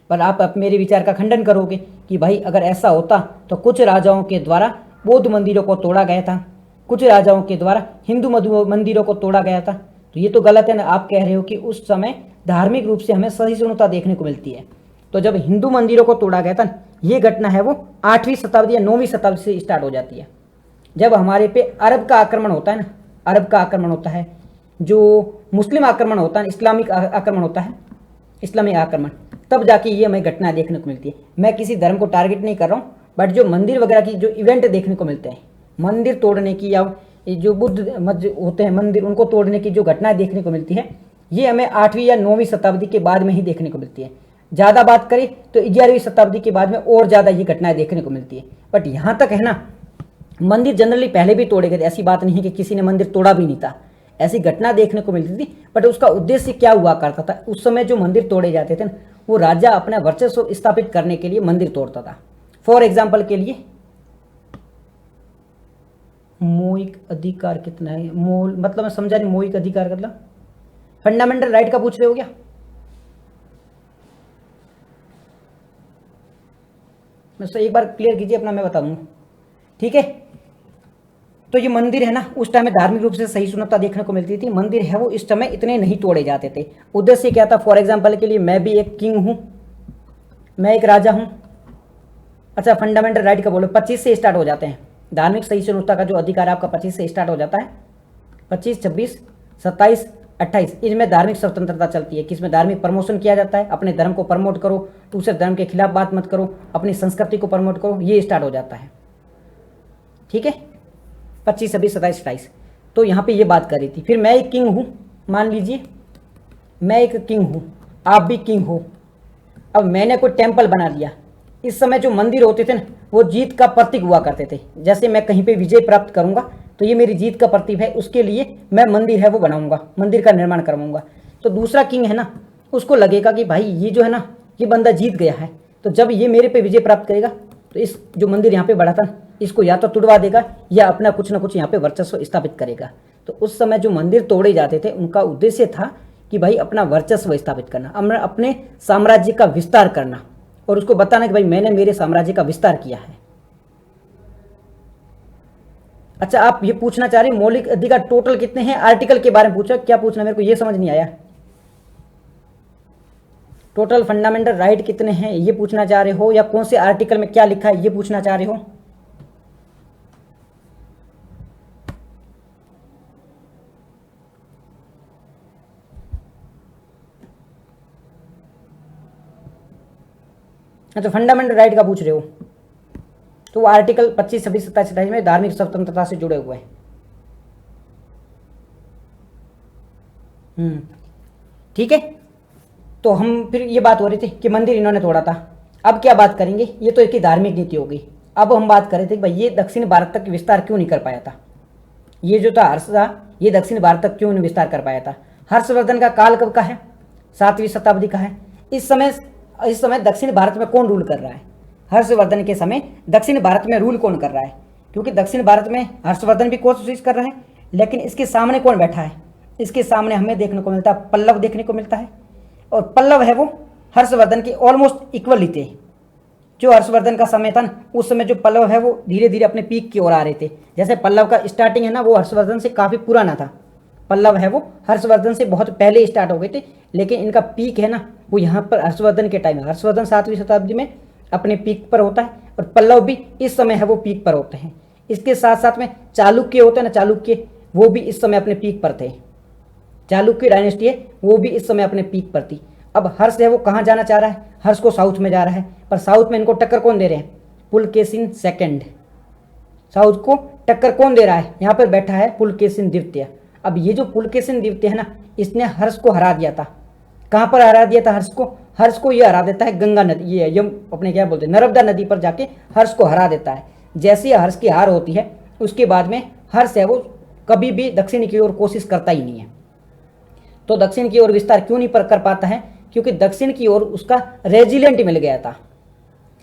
पर आप मेरे विचार का खंडन करोगे कि भाई अगर ऐसा होता तो कुछ राजाओं के द्वारा बौद्ध मंदिरों को तोड़ा गया था, कुछ राजाओं के द्वारा हिंदू मंदिरों को तोड़ा गया था, तो ये तो गलत है ना। आप कह रहे हो कि उस समय धार्मिक रूप से हमें सहिष्णुता देखने को मिलती है। तो जब हिंदू मंदिरों को तोड़ा गया था, ये घटना है वो 8वीं शताब्दी या 9वीं शताब्दी से स्टार्ट हो जाती है, जब हमारे पे अरब का आक्रमण होता है ना, अरब का आक्रमण होता है, जो मुस्लिम आक्रमण होता है, इस्लामिक आक्रमण होता है, इस्लामी आक्रमण, तब जाके ये हमें घटना देखने को मिलती है। मैं किसी धर्म को टारगेट नहीं कर रहा हूँ, बट जो मंदिर वगैरह की जो इवेंट देखने को मिलते हैं, मंदिर तोड़ने की या जो बुद्ध मत होते हैं मंदिर, उनको तोड़ने की जो घटनाएं देखने को मिलती है, ये हमें 8वीं या 9वीं शताब्दी के बाद में ही देखने को मिलती है। ज़्यादा बात करें तो 11वीं शताब्दी के बाद में और ज़्यादा ये घटनाएं देखने को मिलती है। बट यहाँ तक है ना, मंदिर जनरली पहले भी तोड़े गए थे, ऐसी बात नहीं है कि किसी ने मंदिर तोड़ा भी नहीं था, ऐसी घटना देखने को मिलती थी। बट उसका उद्देश्य क्या हुआ करता था, उस समय जो मंदिर तोड़े जाते थे ना, वो राजा अपना वर्चस्व स्थापित करने के लिए मंदिर तोड़ता था। फॉर एग्जाम्पल के लिए मौलिक अधिकार कितना है, मतलब मैं समझा नहीं, मौलिक अधिकार मतलब फंडामेंटल राइट का पूछ रहे हो क्या? मैं एक बार क्लियर कीजिए अपना, मैं बता दूंगा। ठीक है, तो ये मंदिर है ना, उस टाइम में धार्मिक रूप से सहिष्णुता देखने को मिलती थी। मंदिर है वो इस समय इतने नहीं तोड़े जाते थे। उद्देश्य क्या था? फॉर एग्जाम्पल के लिए मैं भी एक किंग हूं, मैं एक राजा हूं। अच्छा, फंडामेंटल राइट का बोलो 25 से स्टार्ट हो जाते हैं। धार्मिक सहिष्णुता का जो अधिकार आपका 25 से स्टार्ट हो जाता है। 25, 26, 27, 28, इनमें धार्मिक स्वतंत्रता चलती है। किसमें? धार्मिक प्रमोशन किया जाता है, अपने धर्म को प्रमोट करो, दूसरे धर्म के खिलाफ बात मत करो, अपनी संस्कृति को प्रमोट करो, ये स्टार्ट हो जाता है। ठीक है, 25, 26, 27, 28। तो यहाँ पे ये बात कर रही थी। फिर मैं एक किंग हूँ, मान लीजिए मैं एक किंग हूँ, आप भी किंग हो। अब मैंने कोई टेम्पल बना लिया। इस समय जो मंदिर होते थे ना, वो जीत का प्रतीक हुआ करते थे। जैसे मैं कहीं पे विजय प्राप्त करूंगा तो ये मेरी जीत का प्रतीक है, उसके लिए मैं मंदिर है वो बनाऊंगा, मंदिर का निर्माण करवाऊंगा। तो दूसरा किंग है ना, उसको लगेगा कि भाई ये जो है ना, ये बंदा जीत गया है, तो जब ये मेरे पे विजय प्राप्त करेगा तो इस जो मंदिर यहाँ पे बड़ा था, इसको या तो तुड़वा देगा या अपना कुछ ना कुछ यहाँ पे वर्चस्व स्थापित करेगा। तो उस समय जो मंदिर तोड़े जाते थे, उनका उद्देश्य था कि भाई अपना वर्चस्व स्थापित करना, अपने साम्राज्य का विस्तार करना, और उसको बताना कि भाई मैंने मेरे साम्राज्य का विस्तार किया है। अच्छा, आप ये पूछना चाह रहे मौलिक अधिकार टोटल कितने हैं? आर्टिकल के बारे में पूछा, क्या पूछना, मेरे को ये समझ नहीं आया। टोटल फंडामेंटल राइट कितने हैं ये पूछना चाह रहे हो, या कौन से आर्टिकल में क्या लिखा है ये पूछना चाह रहे हो? अच्छा, फंडामेंटल राइट का पूछ रहे हो, तो वो आर्टिकल 25, 26, 27, 28 में धार्मिक स्वतंत्रता से जुड़े हुए हैं। ठीक है, तो हम फिर ये बात हो रही थी कि मंदिर इन्होंने तोड़ा था। अब क्या बात करेंगे, ये तो एक धार्मिक नीति हो गई। अब हम बात कर रहे थे कि भाई ये दक्षिण भारत तक विस्तार क्यों नहीं कर पाया था। ये जो था हर्ष था, ये दक्षिण भारत तक क्यों नहीं विस्तार कर पाया था। हर्षवर्धन का काल कब का है? 7वीं शताब्दी का है। इस समय दक्षिण भारत में कौन रूल कर रहा है? हर्षवर्धन के समय दक्षिण भारत में रूल कौन कर रहा है? क्योंकि दक्षिण भारत में हर्षवर्धन भी कोशिश कर रहा है, लेकिन इसके सामने कौन बैठा है? इसके सामने हमें देखने को मिलता है पल्लव देखने को मिलता है, और पल्लव है वो हर्षवर्धन के ऑलमोस्ट इक्वल ही थे। जो हर्षवर्धन का समय था ना, उस समय जो पल्लव है वो धीरे धीरे अपने पीक की ओर आ रहे थे। जैसे पल्लव का स्टार्टिंग है ना, वो हर्षवर्धन से काफ़ी पुराना था। पल्लव है वो हर्षवर्धन से बहुत पहले स्टार्ट हो गए थे, लेकिन इनका पीक है ना वो यहाँ पर हर्षवर्धन के टाइम है। हर्षवर्धन 7वीं शताब्दी में अपने पीक पर होता है, और पल्लव भी इस समय है वो पीक पर होते हैं। इसके साथ साथ में चालुक्य होते हैं ना, चालुक्य वो भी इस समय अपने पीक पर थे। चालुक्य डायनेस्टी है वो भी इस समय अपने पीक पर थी। अब हर्ष है वो कहाँ जाना चाह रहा है, हर्ष को साउथ में जा रहा है, पर साउथ में इनको टक्कर कौन दे रहे हैं, पुलकेशिन सेकंड। साउथ को टक्कर कौन दे रहा है, यहाँ पर बैठा है पुलकेशिन द्वितीय। अब ये जो पुलकेशिन द्वितीय है ना, इसने हर्ष को हरा दिया था। कहाँ पर हरा दिया था हर्ष को, हर्ष को ये हरा देता है गंगा नदी, ये यम अपने क्या बोलते हैं नर्मदा नदी पर जाके हर्ष को हरा देता है। जैसे ही हर्ष की हार होती है उसके बाद में हर्ष है वो कभी भी दक्षिण की ओर कोशिश करता ही नहीं है। तो दक्षिण की ओर विस्तार क्यों नहीं कर पाता है, क्योंकि दक्षिण की ओर उसका रेजिलेंट मिल गया था।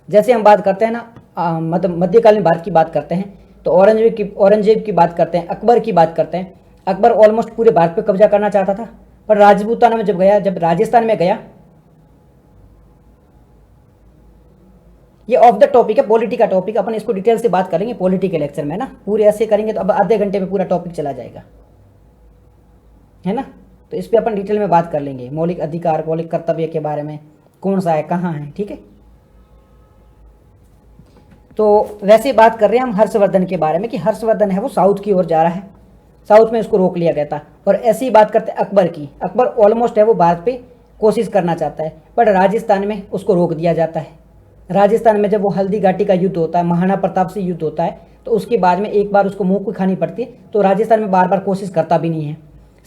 जैसे हम बात करते हैं ना मतलब मध्यकालीन भारत की बात करते हैं तो औरंगजेब की बात करते हैं, अकबर की बात करते हैं। अकबर ऑलमोस्ट पूरे भारत पे कब्जा करना चाहता था, पर राजपूताना में जब गया, जब राजस्थान में गया, ये ऑफ द टॉपिक है, पॉलिटी का टॉपिक, अपन इसको डिटेल से बात करेंगे पॉलिटी के लेक्चर में ना, पूरे ऐसे करेंगे तो अब आधे घंटे में पूरा टॉपिक चला जाएगा, है ना। तो इस पे अपन डिटेल में बात कर लेंगे, मौलिक अधिकार मौलिक कर्तव्य के बारे में, कौन सा है कहाँ है, ठीक है। तो वैसे बात कर रहे हैं हम हर्षवर्धन के बारे में कि हर्षवर्धन है वो साउथ की ओर जा रहा है, साउथ में इसको रोक लिया गया था। और ऐसी ही बात करते हैं अकबर की, अकबर ऑलमोस्ट है वो भारत पे कोशिश करना चाहता है, बट राजस्थान में उसको रोक दिया जाता है। राजस्थान में जब वो हल्दी घाटी का युद्ध होता है, महाराणा प्रताप से युद्ध होता है, तो उसके बाद में एक बार उसको मुंह को खानी पड़ती है, तो राजस्थान में बार बार कोशिश करता भी नहीं है।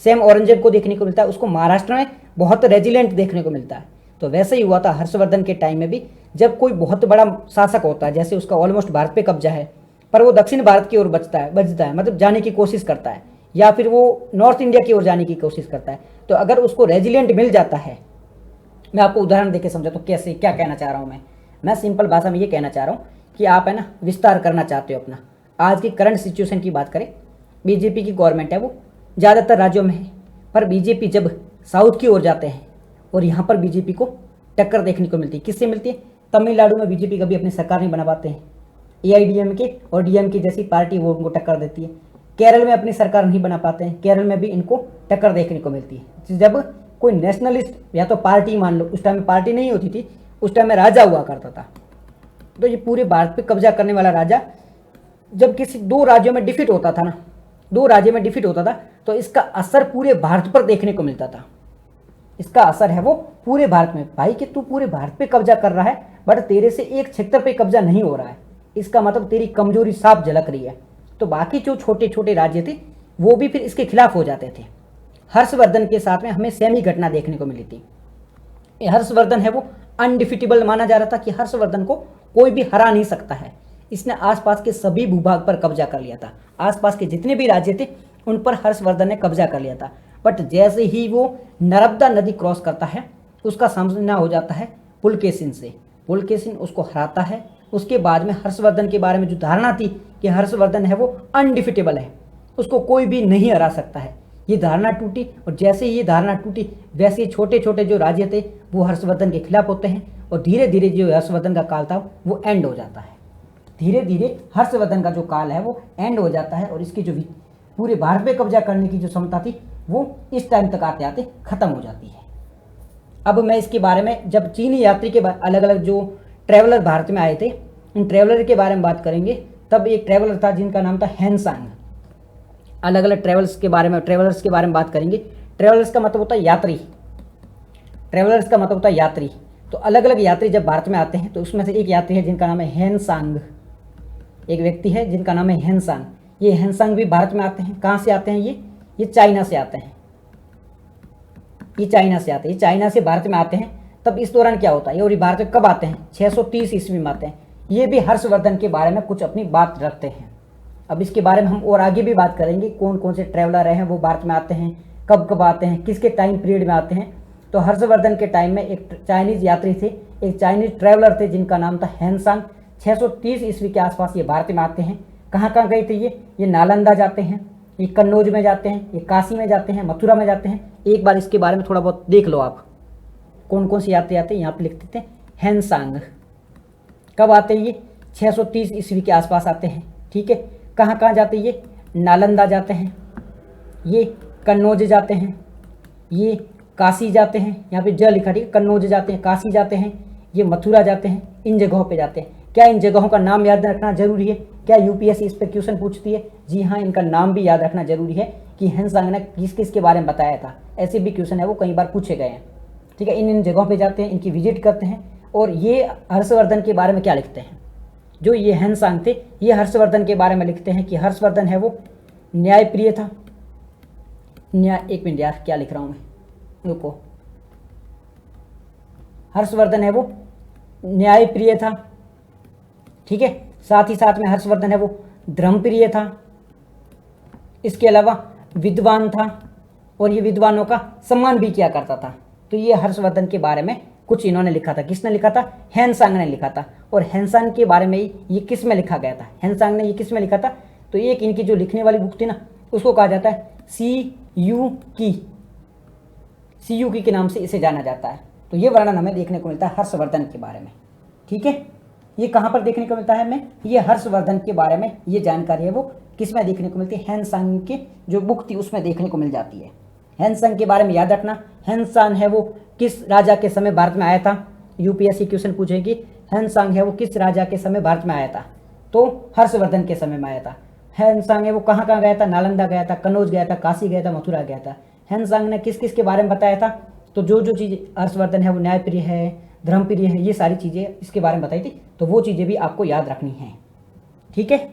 सेम औरंगजेब को देखने को मिलता है, उसको महाराष्ट्र में बहुत रेजिलेंट देखने को मिलता है। तो वैसे ही हुआ था हर्षवर्धन के टाइम में भी, जब कोई बहुत बड़ा शासक होता है, जैसे उसका ऑलमोस्ट भारत पे कब्जा है, पर वो दक्षिण भारत की ओर बचता है मतलब जाने की कोशिश करता है, या फिर वो नॉर्थ इंडिया की ओर जाने की कोशिश करता है, तो अगर उसको रेजिलेंट मिल जाता है, मैं आपको उदाहरण देके समझा तो कैसे क्या कहना चाह रहा हूँ मैं सिंपल भाषा में ये कहना चाह रहा हूँ कि आप है ना विस्तार करना चाहते हो अपना। आज की करंट सिचुएशन की बात करें, बीजेपी की गवर्नमेंट है वो ज़्यादातर राज्यों में है, पर बीजेपी जब साउथ की ओर जाते हैं और यहाँ पर बीजेपी को टक्कर देखने को मिलती है, किससे मिलती है, तमिलनाडु में बीजेपी कभी अपनी सरकार नहीं बना पाते हैं, AIDMK और DMK जैसी पार्टी वो उनको टक्कर देती है। केरल में अपनी सरकार नहीं बना पाते हैं, केरल में भी इनको टक्कर देखने को मिलती है। जब कोई नेशनलिस्ट या तो पार्टी मान लो, उस टाइम में पार्टी नहीं होती थी, उस टाइम में राजा हुआ करता था, तो ये पूरे भारत पे कब्जा करने वाला राजा जब किसी दो राज्यों में डिफीट होता था ना, दो राज्यों में डिफीट होता था, तो इसका असर पूरे भारत पर देखने को मिलता था। इसका असर है वो पूरे भारत में, भाई कि तू पूरे भारत पे कब्जा कर रहा है बट तेरे से एक क्षेत्र पे कब्जा नहीं हो रहा है, इसका मतलब तेरी कमजोरी साफ झलक रही है। तो बाकी जो छोटे छोटे राज्य थे वो भी फिर इसके खिलाफ हो जाते थे। हर्षवर्धन के साथ में हमें सेम ही घटना देखने को मिली थी। हर्षवर्धन है वो अनडिफिटेबल माना जा रहा था कि हर्षवर्धन को कोई भी हरा नहीं सकता है। इसने आसपास के सभी भूभाग पर कब्जा कर लिया था, आसपास के जितने भी राज्य थे उन पर हर्षवर्धन ने कब्जा कर लिया था। बट जैसे ही वो नर्मदा नदी क्रॉस करता है, उसका सामना हो जाता है पुलकेशिन से, पुलकेशिन उसको हराता है। उसके बाद में हर्षवर्धन के बारे में जो धारणा थी कि हर्षवर्धन है वो अनडिफिटेबल है, उसको कोई भी नहीं हरा सकता है, ये धारणा टूटी। और जैसे ही ये धारणा टूटी, वैसे ही छोटे छोटे जो राज्य थे वो हर्षवर्धन के खिलाफ होते हैं, और धीरे धीरे जो हर्षवर्धन का काल था वो एंड हो जाता है। धीरे धीरे हर्षवर्धन का जो काल है वो एंड हो जाता है, और इसकी जो पूरे भारत पे कब्जा करने की जो क्षमता थी वो इस टाइम तक आते आते खत्म हो जाती है। अब मैं इसके बारे में, जब चीनी यात्री के अलग अलग जो ट्रैवलर भारत में आए थे, उन ट्रैवलर के बारे में बात करेंगे। तब एक ट्रैवलर था जिनका नाम था हेनसांग। अलग अलग ट्रैवलर्स के बारे में बात करेंगे। ट्रैवलर्स का मतलब होता है यात्री, ट्रैवलर्स का मतलब होता है यात्री। तो अलग अलग यात्री जब भारत में आते हैं तो उसमें से एक यात्री है जिनका नाम है हेनसांग, एक व्यक्ति है जिनका नाम है हेनसांग। ये हेनसांग भी भारत में आते हैं। कहाँ से आते हैं ये चाइना से आते हैं, ये चाइना से भारत में आते हैं। तब इस दौरान क्या होता है, और ये भारत में कब आते हैं, 630 ईस्वी में आते हैं। ये भी हर्षवर्धन के बारे में कुछ अपनी बात रखते हैं। अब इसके बारे में हम और आगे भी बात करेंगे, कौन कौन से ट्रैवलर हैं वो भारत में आते हैं, कब कब आते हैं, किसके टाइम पीरियड में आते हैं। तो हर्षवर्धन के टाइम में एक चाइनीज यात्री थे, एक चाइनीज ट्रैवलर थे जिनका नाम था हेनसांग। 630 ईस्वी के आसपास ये भारत में आते हैं। कहाँ कहाँ गए थे ये नालंदा जाते हैं, ये कन्नौज में जाते हैं, ये काशी में जाते हैं, मथुरा में जाते हैं। एक बार इसके बारे में थोड़ा बहुत देख लो आप, कौन कौन से यात्री आते हैं, यहाँ पे लिख देते हैं। हेनसांग कब आते हैं, ये 630 ईस्वी के आसपास आते हैं, ठीक है। कहाँ कहाँ जाते हैं ये, नालंदा जाते हैं, ये कन्नौज जाते हैं, ये काशी जाते हैं, यहाँ पे ज लिखा, ठीक है। कन्नौज जाते हैं, काशी जाते हैं, ये मथुरा जाते हैं, इन जगहों पे जाते हैं। क्या इन जगहों का नाम याद रखना जरूरी है, क्या यूपीएससी इस पर क्वेश्चन पूछती है? जी हाँ, इनका नाम भी याद रखना जरूरी है कि हेनसांग ने किस किस के बारे में बताया था। ऐसे भी क्वेश्चन है वो कई बार पूछे गए हैं, ठीक है, इन इन जगहों पे जाते हैं, इनकी विजिट करते हैं। और ये हर्षवर्धन के बारे में क्या लिखते हैं, जो ये हेनसांग थे, ये हर्षवर्धन के बारे में लिखते हैं कि हर्षवर्धन है वो न्यायप्रिय था। एक मिनट यार, क्या लिख रहा हूँ मैं, रुको। हर्षवर्धन है वो न्यायप्रिय था, ठीक है। साथ ही साथ में हर्षवर्धन है वो धर्मप्रिय था। इसके अलावा विद्वान था, और ये विद्वानों का सम्मान भी किया करता था। तो ये हर्षवर्धन के बारे में कुछ इन्होंने लिखा था। किसने लिखा था? हेनसांग ने लिखा था। और हेनसांग के बारे में ये किस में लिखा गया था? हेनसांग ने ये किस में लिखा था? तो एक इनकी जो लिखने वाली बुक थी ना, उसको कहा जाता है सीयूकी के नाम से इसे जाना जाता है। तो ये वर्णन हमें देखने को मिलता है हर्षवर्धन के बारे में, ठीक है। ये कहाँ पर देखने को मिलता है हमें? ये हर्षवर्धन के बारे में ये जानकारी है वो किस में देखने को मिलती है? हेनसांग की जो बुक थी उसमें देखने को मिल जाती है। हेनसांग के बारे में याद रखना, हेनसांग है वो किस राजा के समय भारत में आया था? यूपीएससी क्वेश्चन पूछेगी, हेनसांग है वो किस राजा के समय भारत में आया था? तो हर्षवर्धन के समय में आया था। हेनसांग है वो कहाँ कहाँ गया था? नालंदा गया था, कनौज गया था, काशी गया था, मथुरा गया था। हेनसांग ने किस किस के बारे में बताया था? तो जो जो चीज़ हर्षवर्धन है वो न्यायप्रिय है, धर्मप्रिय है, ये सारी चीज़ें इसके बारे में बताई थी। तो वो चीज़ें भी आपको याद रखनी है, ठीक है,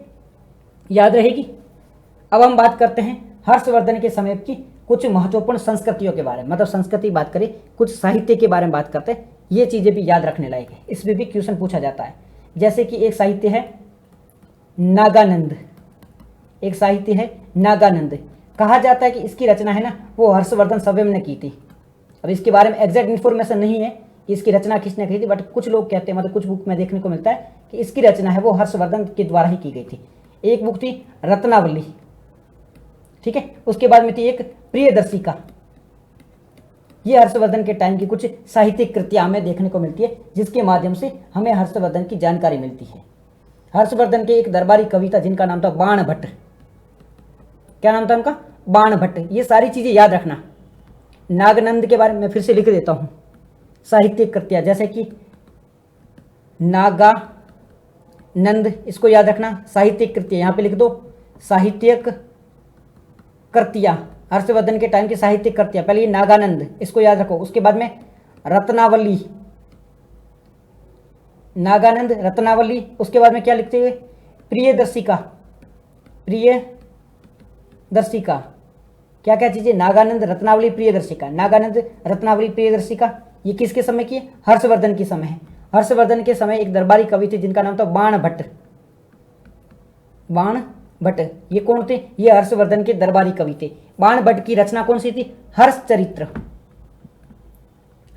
याद रहेगी। अब हम बात करते हैं हर्षवर्धन के समय की कुछ महत्वपूर्ण संस्कृतियों के बारे में, मतलब संस्कृति बात करें, कुछ साहित्य के बारे में बात करते हैं। ये चीज़ें भी याद रखने लायक है, इसमें भी क्वेश्चन पूछा जाता है। जैसे कि एक साहित्य है नागानंद, एक साहित्य है नागानंद। कहा जाता है कि इसकी रचना है ना वो हर्षवर्धन स्वयं ने की थी। अब इसके बारे में एग्जैक्ट इन्फॉर्मेशन नहीं है कि इसकी रचना किसने की थी, बट कुछ लोग कहते हैं, मतलब कुछ बुक में देखने को मिलता है कि इसकी रचना है वो हर्षवर्धन के द्वारा ही की गई थी। एक बुक थी रत्नावली, ठीक है। उसके बाद में थी एक प्रियदर्शिका। ये हर्षवर्धन के टाइम की कुछ साहित्यिक कृतियां हमें देखने को मिलती है, जिसके माध्यम से हमें हर्षवर्धन की जानकारी मिलती है। हर्षवर्धन के एक दरबारी कवि था जिनका नाम था बाण भट्ट। क्या नाम था उनका? बाण भट्ट। ये सारी चीजें याद रखना। नागानंद के बारे में फिर से लिख देता हूं, साहित्यिक कृतियां जैसे कि नागानंद, इसको याद रखना। साहित्यिक कृतियां यहां पे लिख दो, साहित्यिक कृतियां, हर्षवर्धन के टाइम की साहित्यिक कृतियां। पहले ये नागानंद, इसको याद रखो। उसके बाद में रत्नावली, नागानंद, रत्नावली। उसके बाद में क्या लिखते हुए? प्रियदर्शिका, प्रियदर्शिका। क्या क्या चीजें? नागानंद, रत्नावली, प्रियदर्शिका। नागानंद, रत्नावली, प्रियदर्शिका, ये किसके समय की है? हर्षवर्धन के समय है। हर्षवर्धन के समय एक दरबारी कवि थे जिनका नाम था बाण भट्ट। बाण भट्ट, ये कौन थे? ये हर्षवर्धन के दरबारी कवि थे। बाण भट्ट की रचना कौन सी थी? हर्षचरित्र।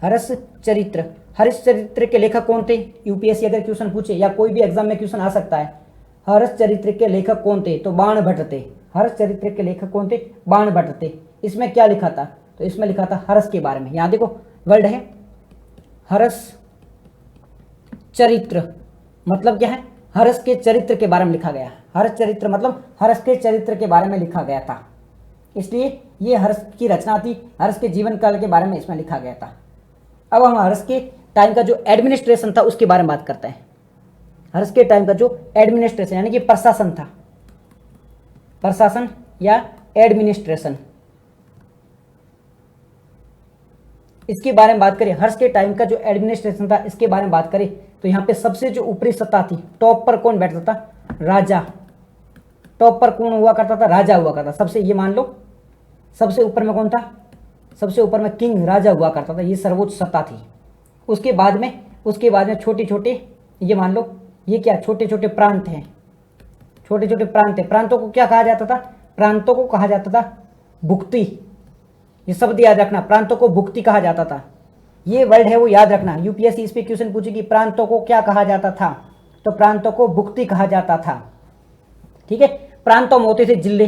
हर्षचरित्र, हर्षचरित्र के लेखक कौन थे? यूपीएससी अगर क्वेश्चन पूछे या कोई भी एग्जाम में क्वेश्चन आ सकता है, हर्षचरित्र के लेखक कौन थे? तो बाण भट्ट थे। हर्षचरित्र के लेखक कौन थे? बाण भट्ट थे। इसमें क्या लिखा था? तो इसमें लिखा था हर्ष के बारे में। यहां देखो वर्ड है हर्षचरित्र, मतलब क्या है? हर्ष के चरित्र के बारे में लिखा गया। हर्ष चरित्र मतलब हर्ष के चरित्र के बारे में लिखा गया था, इसलिए ये हर्ष की रचना थी। हर्ष के जीवन काल के बारे में इसमें लिखा गया था। अब हम हर्ष के टाइम का जो एडमिनिस्ट्रेशन था उसके बारे में बात करते हैं। हर्ष के टाइम का जो एडमिनिस्ट्रेशन यानी कि प्रशासन था, प्रशासन या एडमिनिस्ट्रेशन, इसके बारे में बात करें। हर्ष के टाइम का जो एडमिनिस्ट्रेशन था इसके बारे में बात करें तो यहाँ पे सबसे जो ऊपरी सत्ता थी, टॉप पर कौन बैठता था? राजा। टॉप पर कौन हुआ करता था? राजा हुआ करता। सबसे ये मान लो सबसे ऊपर में कौन था? सबसे ऊपर में किंग, राजा हुआ करता था। ये सर्वोच्च सत्ता थी। उसके बाद में छोटे छोटे, ये मान लो ये क्या? छोटे छोटे प्रांत हैं, छोटे छोटे प्रांत हैं। प्रांतों को क्या कहा जाता था? प्रांतों को कहा जाता था भुक्ति। ये शब्द याद रखना, प्रांतों को भुक्ति कहा जाता था। ये वर्ड है वो याद रखना। यूपीएससी इस पे क्वेश्चन पूछेगी प्रांतों को क्या कहा जाता था? तो प्रांतों को भुक्ति कहा जाता था, ठीक है। प्रांतों में होते थे जिले,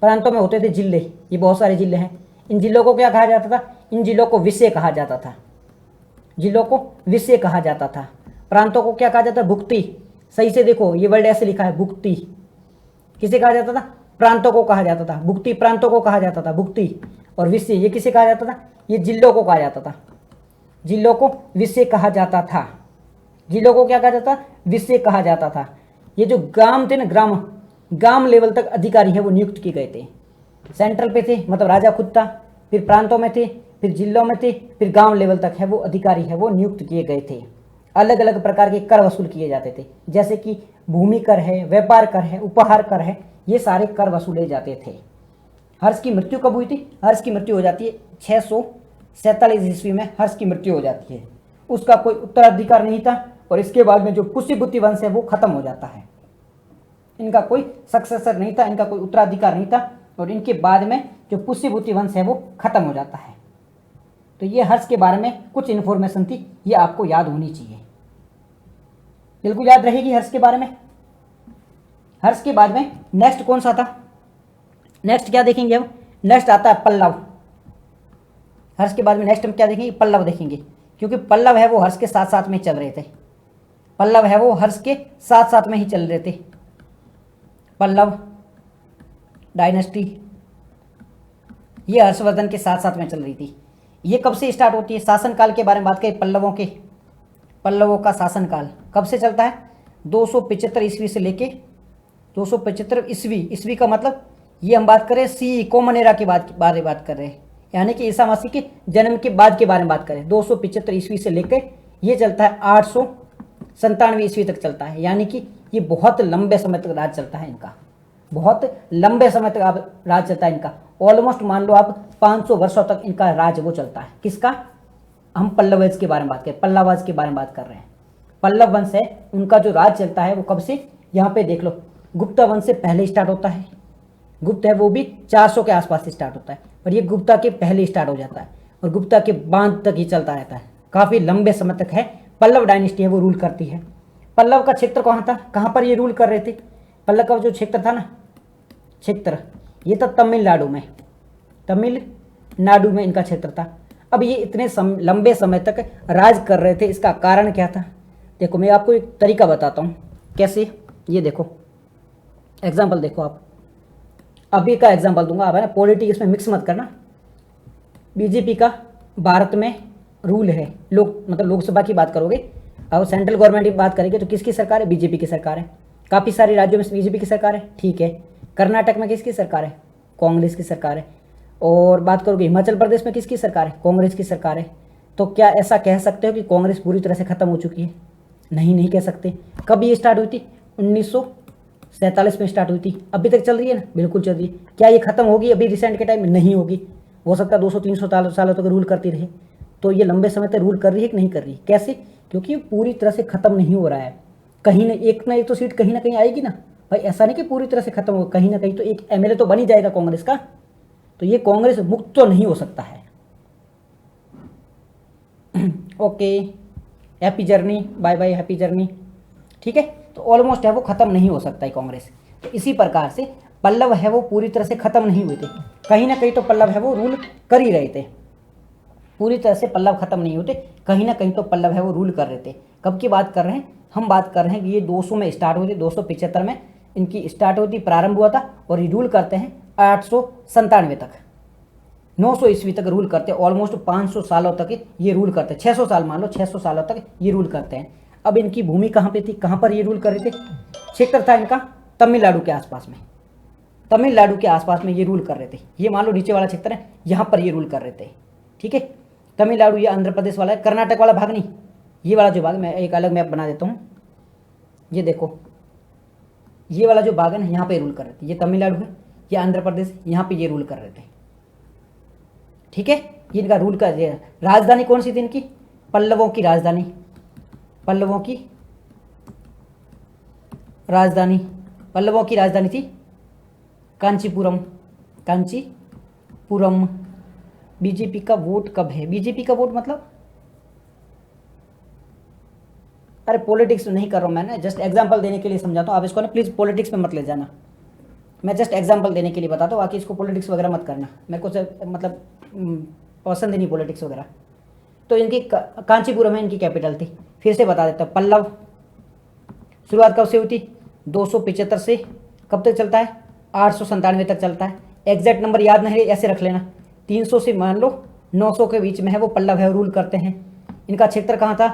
प्रांतों में होते थे जिले, ये बहुत सारे जिले हैं। इन जिलों को क्या कहा जाता था? इन जिलों को विषय कहा जाता था। जिलों को विषय कहा जाता था। प्रांतों को क्या कहा जाता? भुक्ति। सही से देखो, ये वर्ड ऐसे लिखा है, भुक्ति। किसे कहा जाता था? प्रांतों को कहा जाता था। भुक्ति प्रांतों को कहा जाता था, भुक्ति। और विषय ये किसे कहा जाता था? ये जिलों को कहा जाता था। जिलों को विषय कहा जाता था। जिलों को क्या कहा जाता? विषय कहा जाता था। ये जो ग्राम थे ना, गांव लेवल तक अधिकारी है वो नियुक्त किए गए थे। सेंट्रल पे थे, मतलब राजा खुद था। फिर प्रांतों में थे, फिर जिलों में थे, फिर गांव लेवल तक है वो अधिकारी है वो नियुक्त किए गए थे। अलग अलग प्रकार के कर वसूल किए जाते थे, जैसे कि भूमि कर है, व्यापार कर है, उपहार कर है, ये सारे कर वसूले जाते थे। हर्ष की मृत्यु कब हुई थी? हर्ष की मृत्यु हो जाती है 647 ईस्वी में हर्ष की मृत्यु हो जाती है। उसका कोई उत्तराधिकार नहीं था और इसके बाद में जो पुष्यभूति वंश है वो खत्म हो जाता है। इनका कोई सक्सेसर नहीं था, इनका कोई उत्तराधिकार नहीं था और इनके बाद में जो पुष्यभूति वंश है वो खत्म हो जाता है। तो ये हर्ष के बारे में कुछ इन्फॉर्मेशन थी, ये आपको याद होनी चाहिए, बिल्कुल याद रहेगी हर्ष के बारे में। हर्ष के बाद में नेक्स्ट कौन सा था? नेक्स्ट क्या देखेंगे हम? नेक्स्ट आता है पल्लव। हर्ष के बाद में नेक्स्ट हम क्या देखेंगे? पल्लव देखेंगे, क्योंकि पल्लव है वो हर्ष के साथ साथ में चल रहे थे। पल्लव है वो हर्ष के साथ साथ में ही चल रहे थे। पल्लव डायनेस्टी ये हर्षवर्धन के साथ साथ में चल रही थी। ये कब से स्टार्ट होती है? शासनकाल के बारे में बात करें पल्लवों के, पल्लवों का शासनकाल कब से चलता है? 275 ईस्वी से लेके 275 ईस्वी का मतलब ये हम बात करें सी कॉमन एरा के बारे में बात कर रहे हैं, यानी कि ईसा मसीह के जन्म के बाद के बारे में बात करें। 275 ईस्वी से लेकर ये चलता है 897 ईस्वी तक चलता है, यानी कि ये बहुत लंबे समय तक राज चलता है इनका, बहुत लंबे समय तक राज चलता है इनका। ऑलमोस्ट मान लो आप 500 वर्षों तक इनका राज वो चलता है। किसका? हम पल्लव वंश के बारे में बात करें, पल्लव वंश के बारे में बात कर रहे हैं। पल्लव वंश है उनका जो राज चलता है वो कब से? यहाँ पे देख लो, गुप्ता वंश से पहले स्टार्ट होता है। गुप्त है वो भी 400 के आसपास से स्टार्ट होता है, पर ये गुप्ता के पहले स्टार्ट हो जाता है और गुप्ता के बाद तक ही चलता रहता है, काफ़ी लंबे समय तक है। पल्लव डायनेस्टी है वो रूल करती है। पल्लव का क्षेत्र कहाँ था? कहाँ पर ये रूल कर रहे थे? पल्लव का जो क्षेत्र था ना, क्षेत्र ये था तमिलनाडु में, तमिलनाडु में इनका क्षेत्र था। अब ये इतने लंबे समय तक राज कर रहे थे, इसका कारण क्या था? देखो मैं आपको एक तरीका बताता हूँ कैसे। ये देखो एग्जाम्पल देखो, आप अभी का एग्जाम्पल दूंगा, आप है ना पॉलिटिक्स में मिक्स मत करना। बीजेपी का भारत में रूल है, मतलब लोकसभा की बात करोगे और सेंट्रल गवर्नमेंट की बात करेंगे तो किसकी सरकार है? बीजेपी की सरकार है। काफ़ी सारे राज्यों में बीजेपी की सरकार है, ठीक है। कर्नाटक में किसकी सरकार है? कांग्रेस की सरकार है। और बात करोगे हिमाचल प्रदेश में किसकी सरकार है? कांग्रेस की सरकार है। तो क्या ऐसा कह सकते हो कि कांग्रेस पूरी तरह से खत्म हो चुकी है? नहीं कह सकते। कब ये स्टार्ट हुई थी? 1947 में स्टार्ट हुई थी। अभी तक चल रही है ना? बिल्कुल चल रही है। क्या ये खत्म होगी अभी रिसेंट के टाइम में? नहीं होगी। हो सकता है 200-300 सालों तक रूल करती रहे। तो ये लंबे समय तक रूल कर रही है कि नहीं कर रही? कैसे? क्योंकि पूरी तरह से खत्म नहीं हो रहा है। कहीं ना एक तो सीट कहीं ना कहीं आएगी ना भाई, ऐसा नहीं कि पूरी तरह से खत्म हो, कहीं ना कहीं तो एक एमएलए तो बन ही जाएगा कांग्रेस का। तो ये कांग्रेस मुक्त तो नहीं हो सकता है। Okay, happy journey, bye bye, happy journey. ठीक है, तो ऑलमोस्ट है वो खत्म नहीं हो सकता है कांग्रेस। तो इसी प्रकार से पल्लव है वो पूरी तरह से खत्म नहीं हुए थे, कहीं ना कहीं तो पल्लव है वो रूल कर ही रहे थे। पूरी तरह से पल्लव खत्म नहीं होते, कहीं ना कहीं तो पल्लव है वो रूल कर रहे थे। कब की बात कर रहे हैं? हम बात कर रहे हैं कि ये 200 में स्टार्ट हुई थी, 275 में इनकी स्टार्ट हुई थी, प्रारंभ हुआ था और ये रूल करते हैं 897 तक, 900 ईस्वी तक रूल करते हैं। ऑलमोस्ट 500 सालों तक ये रूल करते हैं, 600 साल मान लो, 600 सालों तक ये रूल करते हैं। अब इनकी भूमि कहाँ पे थी, कहाँ पर ये रूल कर रहे थे? क्षेत्र था इनका तमिलनाडु के आसपास में, तमिलनाडु के आसपास में ये रूल कर रहे थे। ये मान लो नीचे वाला क्षेत्र है, यहाँ पर ये रूल कर रहे थे। ठीक है, तमिलनाडु ये आंध्र प्रदेश वाला है, कर्नाटक वाला भाग नहीं, ये वाला जो भाग, मैं एक अलग मैप बना देता हूँ। ये देखो, ये वाला जो भाग है ना, यहाँ पे रूल कर रहे थे। ये तमिलनाडु है, ये आंध्र प्रदेश, यहाँ पे ये रूल कर रहे थे। ठीक है, ये इनका रूल का राजधानी कौन सी थी इनकी? पल्लवों की राजधानी, पल्लवों की राजधानी, पल्लवों की राजधानी थी कांचीपुरम, कांचीपुरम। बीजेपी का वोट कब है? बीजेपी का वोट मतलब, अरे पॉलिटिक्स नहीं कर रहा हूँ मैंने, जस्ट एग्जांपल देने के लिए समझाता हूँ। आप इसको ना प्लीज़ पॉलिटिक्स में मत ले जाना, मैं जस्ट एग्जांपल देने के लिए बताता हूँ, बाकी इसको पॉलिटिक्स वगैरह मत करना, मेरे को मतलब पसंद ही नहीं पॉलिटिक्स वगैरह। तो इनकी कांचीपुरम में इनकी कैपिटल थी। फिर से बता देता हूँ, पल्लव शुरुआत कब से हुई थी? 275 से कब तक चलता है? 897 तक चलता है। एग्जैक्ट नंबर याद नहीं है, ऐसे रख लेना, 300 से मान लो 900 के बीच में है वो पल्लव है रूल करते हैं। इनका क्षेत्र कहाँ था?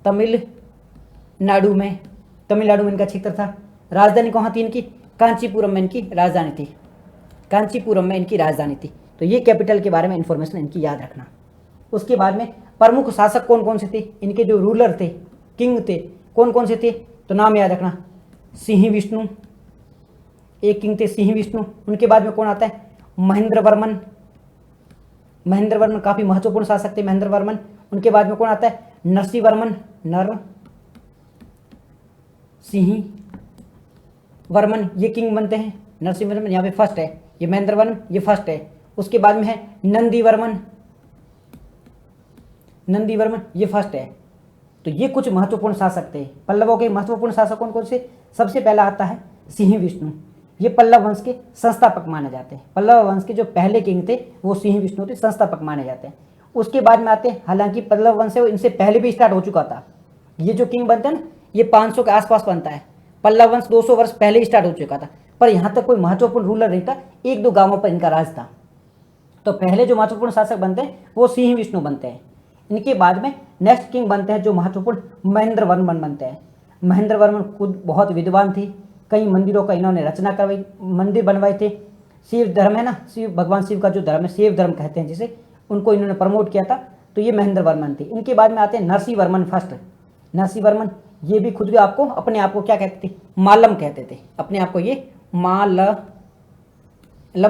तमिलनाडु में, तमिलनाडु में इनका क्षेत्र था। राजधानी कहाँ थी इनकी? कांचीपुरम में इनकी राजधानी थी, कांचीपुरम में इनकी राजधानी थी। तो ये कैपिटल के बारे में इंफॉर्मेशन इनकी याद रखना। उसके बाद में प्रमुख शासक कौन कौन से थे, इनके जो रूलर थे, किंग थे, कौन कौन से थे, तो नाम याद रखना, सिंह विष्णु, एक किंग थे सिंह विष्णु। उनके बाद में कौन आता है, महेंद्र वर्मन, महेंद्र वर्मन काफी महत्वपूर्ण शासक थे महेंद्र वर्मन। उनके बाद में कौन आता है, नरसिंह वर्मन, नर सिंह वर्मन, ये किंग बनते हैं। नरसिंह वर्मन यहाँ पे फर्स्ट है, ये महेंद्र वर्मन ये फर्स्ट है। उसके बाद में है नंदी वर्मन, नंदी वर्मन ये फर्स्ट है। तो ये कुछ महत्वपूर्ण शासक थे। पल्लवों के महत्वपूर्ण शासक कौन कौन से, सबसे पहला आता है सिंह विष्णु, ये पल्लव वंश के संस्थापक माने जाते हैं। पल्लव वंश के जो पहले किंग थे वो सिंह विष्णु थे, संस्थापक माने जाते हैं। उसके बाद में आते हैं, हालांकि पल्लव वंश है वो इनसे पहले भी स्टार्ट हो चुका था। ये जो किंग बनता है ना ये 500 के आसपास बनता है, पल्लव वंश 200 वर्ष पहले ही स्टार्ट हो चुका था, पर यहाँ तक कोई महत्वपूर्ण रूलर नहीं था, एक दो गांवों पर इनका राज था। तो पहले जो महत्वपूर्ण शासक बनते हैं वो सिंह विष्णु बनते हैं। इनके बाद में नेक्स्ट किंग बनते हैं जो महत्वपूर्ण, महेंद्र वर्मन बनते हैं। महेंद्र वर्मन खुद बहुत विद्वान थे, कई मंदिरों का इन्होंने रचना करवाई, मंदिर बनवाए थे। शिव धर्म है ना, शिव भगवान शिव का जो धर्म है शिव धर्म कहते हैं जिसे, उनको इन्होंने प्रमोट किया था। तो ये महेंद्र वर्मन थे। इनके बाद में आते हैं नरसिंह वर्मन फर्स्ट। नरसिंह वर्मन ये भी खुद आपको अपने आप को क्या कहते थे, मालम कहते थे, अपने आप को ये मालम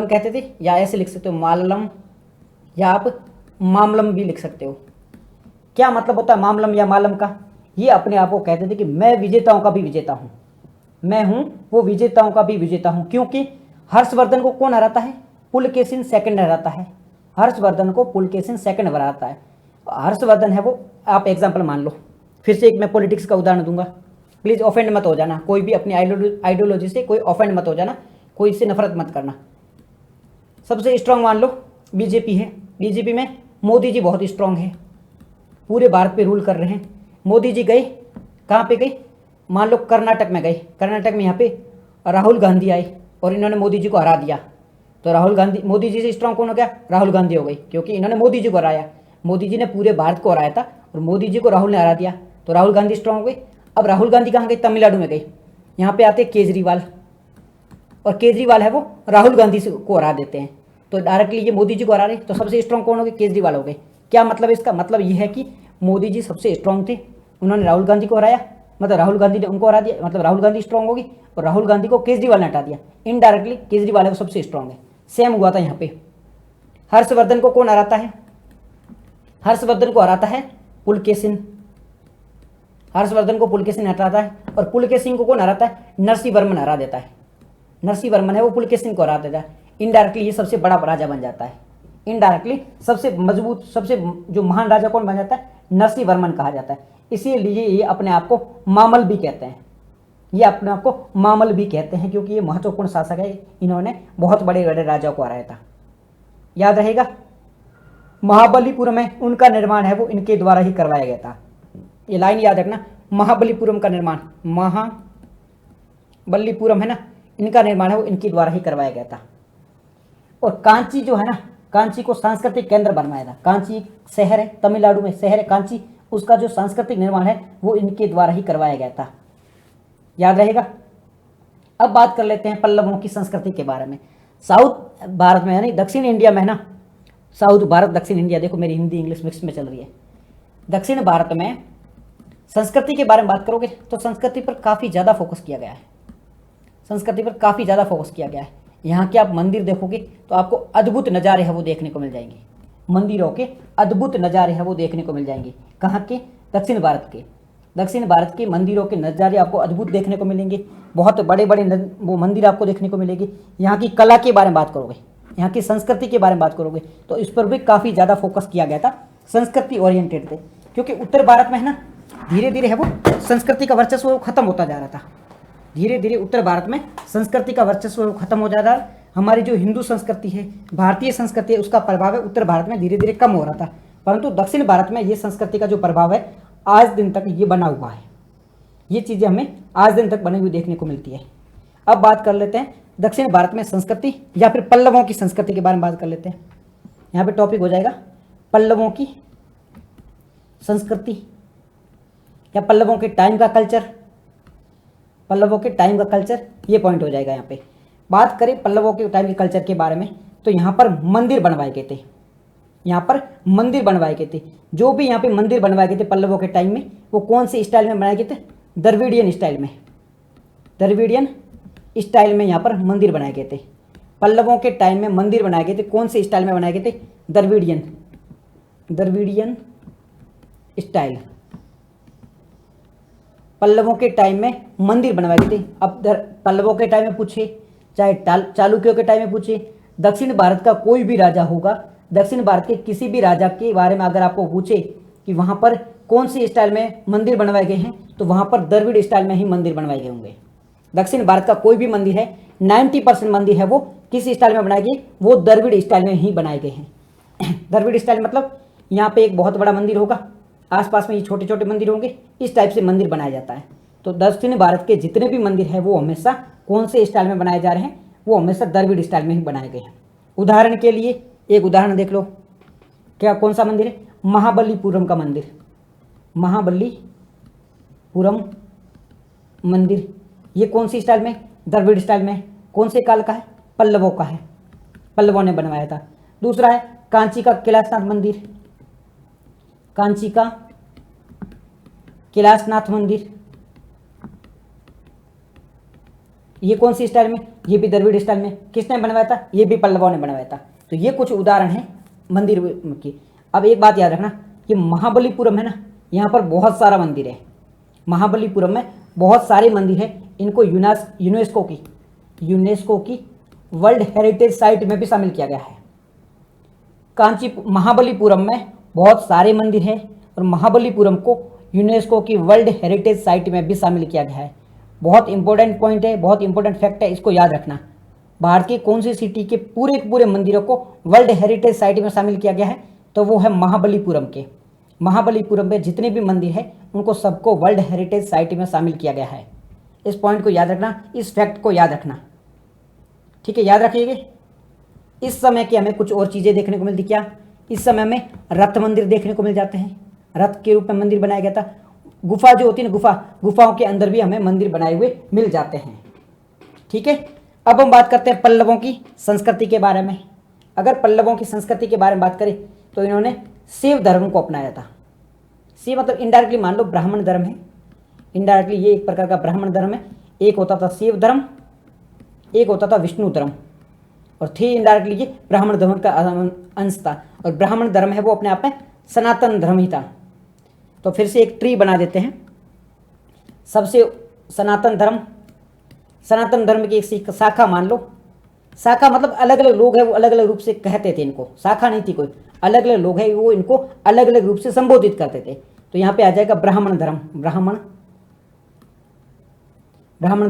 कहते थे, या ऐसे लिख सकते हो मालम, या आप मामलम भी लिख सकते हो। क्या मतलब होता है मामलम या मालम का, ये अपने आप को कहते थे कि मैं विजेताओं का भी विजेता हूँ, मैं हूँ वो विजेताओं का भी विजेता हूँ। क्योंकि हर्षवर्धन को कौन हराता है, पुलकेशिन सेकंड हराता है, हर्षवर्धन को पुलकेशिन सेकंड हराता है। हर्षवर्धन है वो, आप एग्जाम्पल मान लो, फिर से एक मैं पॉलिटिक्स का उदाहरण दूंगा, प्लीज़ ऑफेंड मत हो जाना, कोई भी अपनी आइडियोलॉजी से कोई ऑफेंड मत हो जाना, कोई इससे नफरत मत करना। सबसे स्ट्रांग मान लो बीजेपी है, बीजेपी में मोदी जी बहुत स्ट्रांग है, पूरे भारत पे रूल कर रहे हैं। मोदी जी गए कहाँ पे गए, मान लो कर्नाटक में गए, कर्नाटक में यहाँ पे राहुल गांधी आए और इन्होंने मोदी जी को हरा दिया। तो राहुल गांधी, मोदी जी से स्ट्रांग कौन हो गया, राहुल गांधी हो गई, क्योंकि इन्होंने मोदी जी को हराया। मोदी जी ने पूरे भारत को हराया था और मोदी जी को राहुल ने हरा दिया, तो राहुल गांधी स्ट्रांग हो गई। अब राहुल गांधी कहाँ गई, तमिलनाडु में गई। यहाँ पे आते केजरीवाल, और केजरीवाल है वो राहुल गांधी को हरा देते हैं, तो डायरेक्टली ये मोदी जी को हरा रहे, तो सबसे स्ट्रांग कौन हो गए, केजरीवाल हो गए। क्या मतलब इसका, मतलब ये है कि मोदी जी सबसे स्ट्रांग थे, उन्होंने राहुल गांधी को हराया, मतलब राहुल गांधी ने उनको हरा दिया, मतलब राहुल गांधी स्ट्रांग होगी, और राहुल गांधी को केजरीवाल ने हटा दिया, इनडायरेक्टली केजरीवाल है वो सबसे स्ट्रांग है। सेम हुआ था यहाँ पे। हर्षवर्धन को कौन हराता है, हर्षवर्धन को हराता है पुलकेशिन, हर्षवर्धन को पुलकेशिन हटाता है, और पुलकेशिन को कौन हराता है, नरसिंह वर्मन हरा देता है। नरसिंह वर्मन है वो पुलकेशिन को हरा देता है, इनडायरेक्टली ये सबसे बड़ा राजा बन जाता है। इनडायरेक्टली सबसे मजबूत, सबसे जो महान राजा कौन बन जाता है, नरसिंह वर्मन कहा जाता है। इसीलिए ये अपने आप को मामल भी कहते हैं, ये अपने आप को मामल भी कहते हैं, क्योंकि ये महत्वपूर्ण शासक है, इन्होंने बहुत बड़े बड़े राजाओं को हराया था। याद रहेगा, महाबलीपुरम में उनका निर्माण है वो इनके द्वारा ही करवाया गया था। ये लाइन याद रखना, महाबलीपुरम का निर्माण, महाबलीपुरम है ना, इनका निर्माण है वो इनके द्वारा ही करवाया गया था। और कांची जो है ना, कांची को सांस्कृतिक केंद्र बनवाया था। कांची शहर है, तमिलनाडु में शहर है कांची, उसका जो सांस्कृतिक निर्माण है वो इनके द्वारा ही करवाया गया था। याद रहेगा। अब बात कर लेते हैं पल्लवों की संस्कृति के बारे में। साउथ भारत में, यानी दक्षिण इंडिया में है ना, साउथ भारत दक्षिण इंडिया, देखो मेरी हिंदी इंग्लिश मिक्स में चल रही है। दक्षिण भारत में संस्कृति के बारे में बात करोगे तो संस्कृति पर काफ़ी ज़्यादा फोकस किया गया है, संस्कृति पर काफ़ी ज़्यादा फोकस किया गया है। यहाँ के आप मंदिर देखोगे तो आपको अद्भुत नज़ारे हैं वो देखने को मिल जाएंगे, मंदिरों के अद्भुत नज़ारे हैं वो देखने को मिल जाएंगे। कहाँ के, दक्षिण भारत के। दक्षिण भारत के मंदिरों के नज़ारे आपको अद्भुत देखने को मिलेंगे, बहुत बड़े बड़े वो मंदिर आपको देखने को मिलेंगे। यहाँ की कला के बारे में बात करोगे, यहाँ की संस्कृति के बारे में बात करोगे तो इस पर भी काफ़ी ज़्यादा फोकस किया गया था, संस्कृति ओरिएंटेड थे। क्योंकि उत्तर भारत में है ना, धीरे धीरे है वो संस्कृति का वर्चस्व खत्म होता जा रहा था, धीरे धीरे उत्तर भारत में संस्कृति का वर्चस्व खत्म हो जा रहा है। हमारी जो हिंदू संस्कृति है, भारतीय संस्कृति है, उसका प्रभाव है उत्तर भारत में धीरे धीरे कम हो रहा था, परंतु दक्षिण भारत में ये संस्कृति का जो प्रभाव है आज दिन तक ये बना हुआ है। ये चीज़ें हमें आज दिन तक बनी हुई देखने को मिलती है। अब बात कर लेते हैं दक्षिण भारत में संस्कृति या फिर पल्लवों की संस्कृति के बारे में बात कर लेते हैं। यहाँ पे टॉपिक हो जाएगा पल्लवों की संस्कृति या पल्लवों के टाइम का कल्चर, पल्लवों के टाइम का कल्चर, ये पॉइंट हो जाएगा। यहाँ पे बात करें पल्लवों के टाइम के कल्चर के बारे में तो यहाँ पर मंदिर बनवाए गए थे, यहाँ पर मंदिर बनवाए गए थे। जो भी यहाँ पे मंदिर बनवाए गए थे पल्लवों के टाइम में, वो कौन से स्टाइल में बनाए गए थे? द्रविडियन स्टाइल में। द्रविडियन स्टाइल में यहाँ पर मंदिर बनाए गए थे। पल्लवों के टाइम में मंदिर बनाए गए थे, कौन से स्टाइल में बनाए गए थे? Dravidian style. पल्लवों के टाइम में मंदिर बनवाए गए थे। अब पल्लवों के टाइम में पूछे, चाहे चालुक्यों के टाइम में पूछे, दक्षिण भारत का कोई भी राजा होगा, दक्षिण भारत के किसी भी राजा के बारे में अगर आपको पूछे कि वहाँ पर कौन सी स्टाइल में मंदिर बनवाए गए हैं, तो वहाँ पर द्रविड़ स्टाइल में ही मंदिर बनवाए गए होंगे। दक्षिण भारत का कोई भी मंदिर है, 90% मंदिर है वो किस स्टाइल में बनाए गए? वो द्रविड़ स्टाइल में ही बनाए गए हैं। द्रविड़ स्टाइल मतलब यहाँ पे एक बहुत बड़ा मंदिर होगा, आसपास में ये छोटे छोटे मंदिर होंगे, इस टाइप से मंदिर बनाया जाता है। तो दक्षिण भारत के जितने भी मंदिर हैं वो हमेशा कौन से स्टाइल में बनाए जा रहे हैं? वो हमेशा द्रविड़ स्टाइल में ही बनाए गए हैं। उदाहरण के लिए एक उदाहरण देख लो, क्या कौन सा मंदिर है? महाबलीपुरम का मंदिर। महाबलीपुरम मंदिर ये कौन सी स्टाइल में? द्रविड़ स्टाइल में। कौन से काल का है? पल्लवों का है, पल्लवों ने बनवाया था। दूसरा है कांची का कैलाशनाथ मंदिर। कांची का कैलाशनाथ मंदिर ये कौन सी स्टाइल में? ये भी द्रविड़ स्टाइल में। किसने बनवाया था? ये भी पल्लवों ने बनवाया था। तो ये कुछ उदाहरण हैं मंदिर की। अब एक बात याद रखना, ये महाबलीपुरम है ना, यहाँ पर बहुत सारा मंदिर है। महाबलीपुरम में बहुत सारे मंदिर हैं। इनको यूनेस्को की वर्ल्ड हेरिटेज साइट में भी शामिल किया गया है। महाबलीपुरम में बहुत सारे मंदिर हैं और महाबलीपुरम को यूनेस्को की वर्ल्ड हेरिटेज साइट में भी शामिल किया गया है। बहुत इंपॉर्टेंट पॉइंट है, बहुत इंपॉर्टेंट फैक्ट है, इसको याद रखना। भारत की कौन सी सिटी के पूरे मंदिरों को वर्ल्ड हेरिटेज साइट में शामिल किया गया है? तो वो है महाबलीपुरम के। महाबलीपुरम में जितने भी मंदिर हैं उनको सबको वर्ल्ड हेरिटेज साइट में शामिल किया गया है। इस पॉइंट को याद रखना, इस फैक्ट को याद रखना, ठीक है, याद रखिएगा। इस समय की हमें कुछ और चीज़ें देखने को मिलती। क्या? इस समय हमें रथ मंदिर देखने को मिल जाते हैं। रथ के रूप में मंदिर बनाया गया था। गुफा जो होती है ना, गुफाओं के अंदर भी हमें मंदिर बनाए हुए मिल जाते हैं, ठीक है। अब हम बात करते हैं पल्लवों की संस्कृति के बारे में। अगर पल्लवों की संस्कृति के बारे में बात करें तो इन्होंने शैव धर्म को अपनाया था। शैव मतलब इनडायरेक्टली मान लो ब्राह्मण धर्म है, इनडायरेक्टली ये एक प्रकार का ब्राह्मण धर्म है। एक होता था शैव धर्म, एक होता था विष्णु धर्म, और थे इनडायरेक्टली ये ब्राह्मण धर्म का अंश था। और ब्राह्मण धर्म है वो अपने आप में सनातन धर्म ही था। तो फिर से एक ट्री बना देते हैं। सबसे सनातन धर्म की एक शाखा मान लो। शाखा मतलब अलग अलग लोग हैं, वो अलग अलग रूप से कहते थे इनको। शाखा नहीं थी कोई, अलग अलग लोग हैं, वो इनको अलग अलग रूप से संबोधित करते थे। तो यहाँ पे आ जाएगा ब्राह्मण धर्म, ब्राह्मण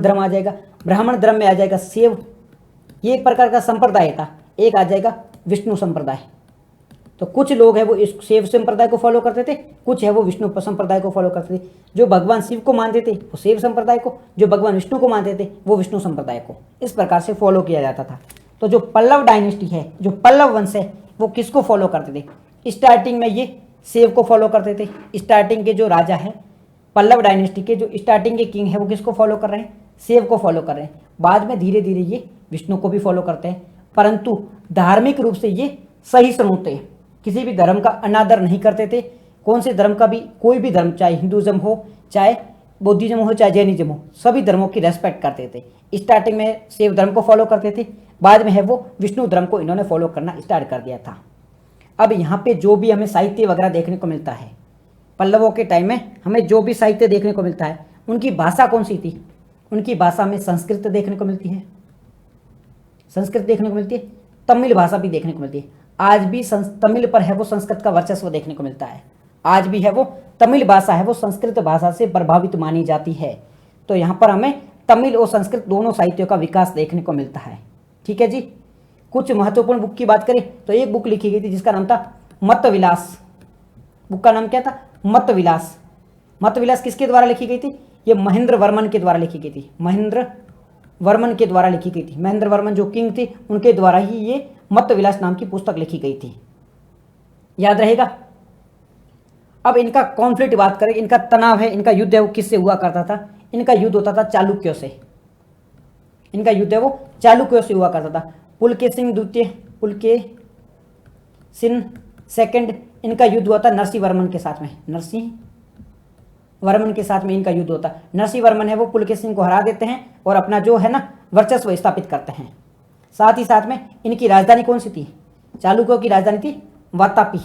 धर्म आ जाएगा। ब्राह्मण धर्म में आ जाएगा शैव, ये एक प्रकार का संप्रदाय था। एक आ जाएगा विष्णु संप्रदाय। तो कुछ लोग हैं वो इस शैव संप्रदाय को फॉलो करते थे, कुछ है वो विष्णु संप्रदाय को फॉलो करते थे। जो भगवान शिव को मानते थे वो शैव संप्रदाय को, जो भगवान विष्णु को मानते थे वो विष्णु संप्रदाय को। इस प्रकार से फॉलो किया जाता था। तो जो पल्लव डायनेस्टी है, जो पल्लव वंश है, वो किसको फॉलो करते थे? स्टार्टिंग में ये शैव को फॉलो करते थे। स्टार्टिंग के जो राजा है पल्लव डायनेस्टी के, जो स्टार्टिंग के किंग है, वो किसको फॉलो कर रहे हैं? शैव को फॉलो कर रहे हैं। बाद में धीरे धीरे ये विष्णु को भी फॉलो करते हैं, परंतु धार्मिक रूप से ये सहिष्णु होते हैं। किसी भी धर्म का अनादर नहीं करते थे। कौन से धर्म का भी, कोई भी धर्म, चाहे हिंदुज़म हो, चाहे बौद्धिज्म हो, चाहे जैनिज्म हो, सभी धर्मों की रेस्पेक्ट करते थे। स्टार्टिंग में शैव धर्म को फॉलो करते थे, बाद में है वो विष्णु धर्म को इन्होंने फॉलो करना स्टार्ट कर दिया था। अब यहाँ पे जो भी हमें साहित्य वगैरह देखने को मिलता है, पल्लवों के टाइम में हमें जो भी साहित्य देखने को मिलता है, उनकी भाषा कौन सी थी? उनकी भाषा में संस्कृत देखने को मिलती है, संस्कृत देखने को मिलती है, तमिल भाषा भी देखने को मिलती है। आज भी तमिल पर है वो संस्कृत का वर्चस्व देखने को मिलता है। आज भी है वो तमिल भाषा है वो संस्कृत भाषा से प्रभावित मानी जाती है। तो यहाँ पर हमें तमिल और संस्कृत दोनों साहित्यों का विकास देखने को मिलता है, ठीक है जी। कुछ महत्वपूर्ण बुक की बात करें तो एक बुक लिखी गई थी जिसका नाम था मतविलास। बुक का नाम क्या था? मतविलास। मतविलास किसके द्वारा लिखी गई थी? ये महेंद्र वर्मन के द्वारा लिखी गई थी। महेंद्र वर्मन के द्वारा लिखी गई थी। महेंद्र वर्मन जो किंग थे उनके द्वारा ही ये मतविलास नाम की पुस्तक लिखी गई थी, याद रहेगा। अब इनका कॉन्फ्लिक्ट बात करें, इनका तनाव है, इनका युद्ध है वो किससे हुआ करता था? इनका युद्ध होता था चालुक्यों से। इनका युद्ध है वो चालुक्यों से हुआ करता था। पुलकेशिन द्वितीय, पुलकेशिन सेकंड इनका युद्ध हुआ था नरसिंह वर्मन के साथ में, नरसिंह वर्मन के साथ में इनका युद्ध होता है। नरसिंह वर्मन है वो पुलकेशिन को हरा देते हैं और अपना जो है ना वर्चस्व स्थापित करते हैं। साथ ही साथ में इनकी राजधानी कौन सी थी? चालुक्यों की राजधानी थी वातापी।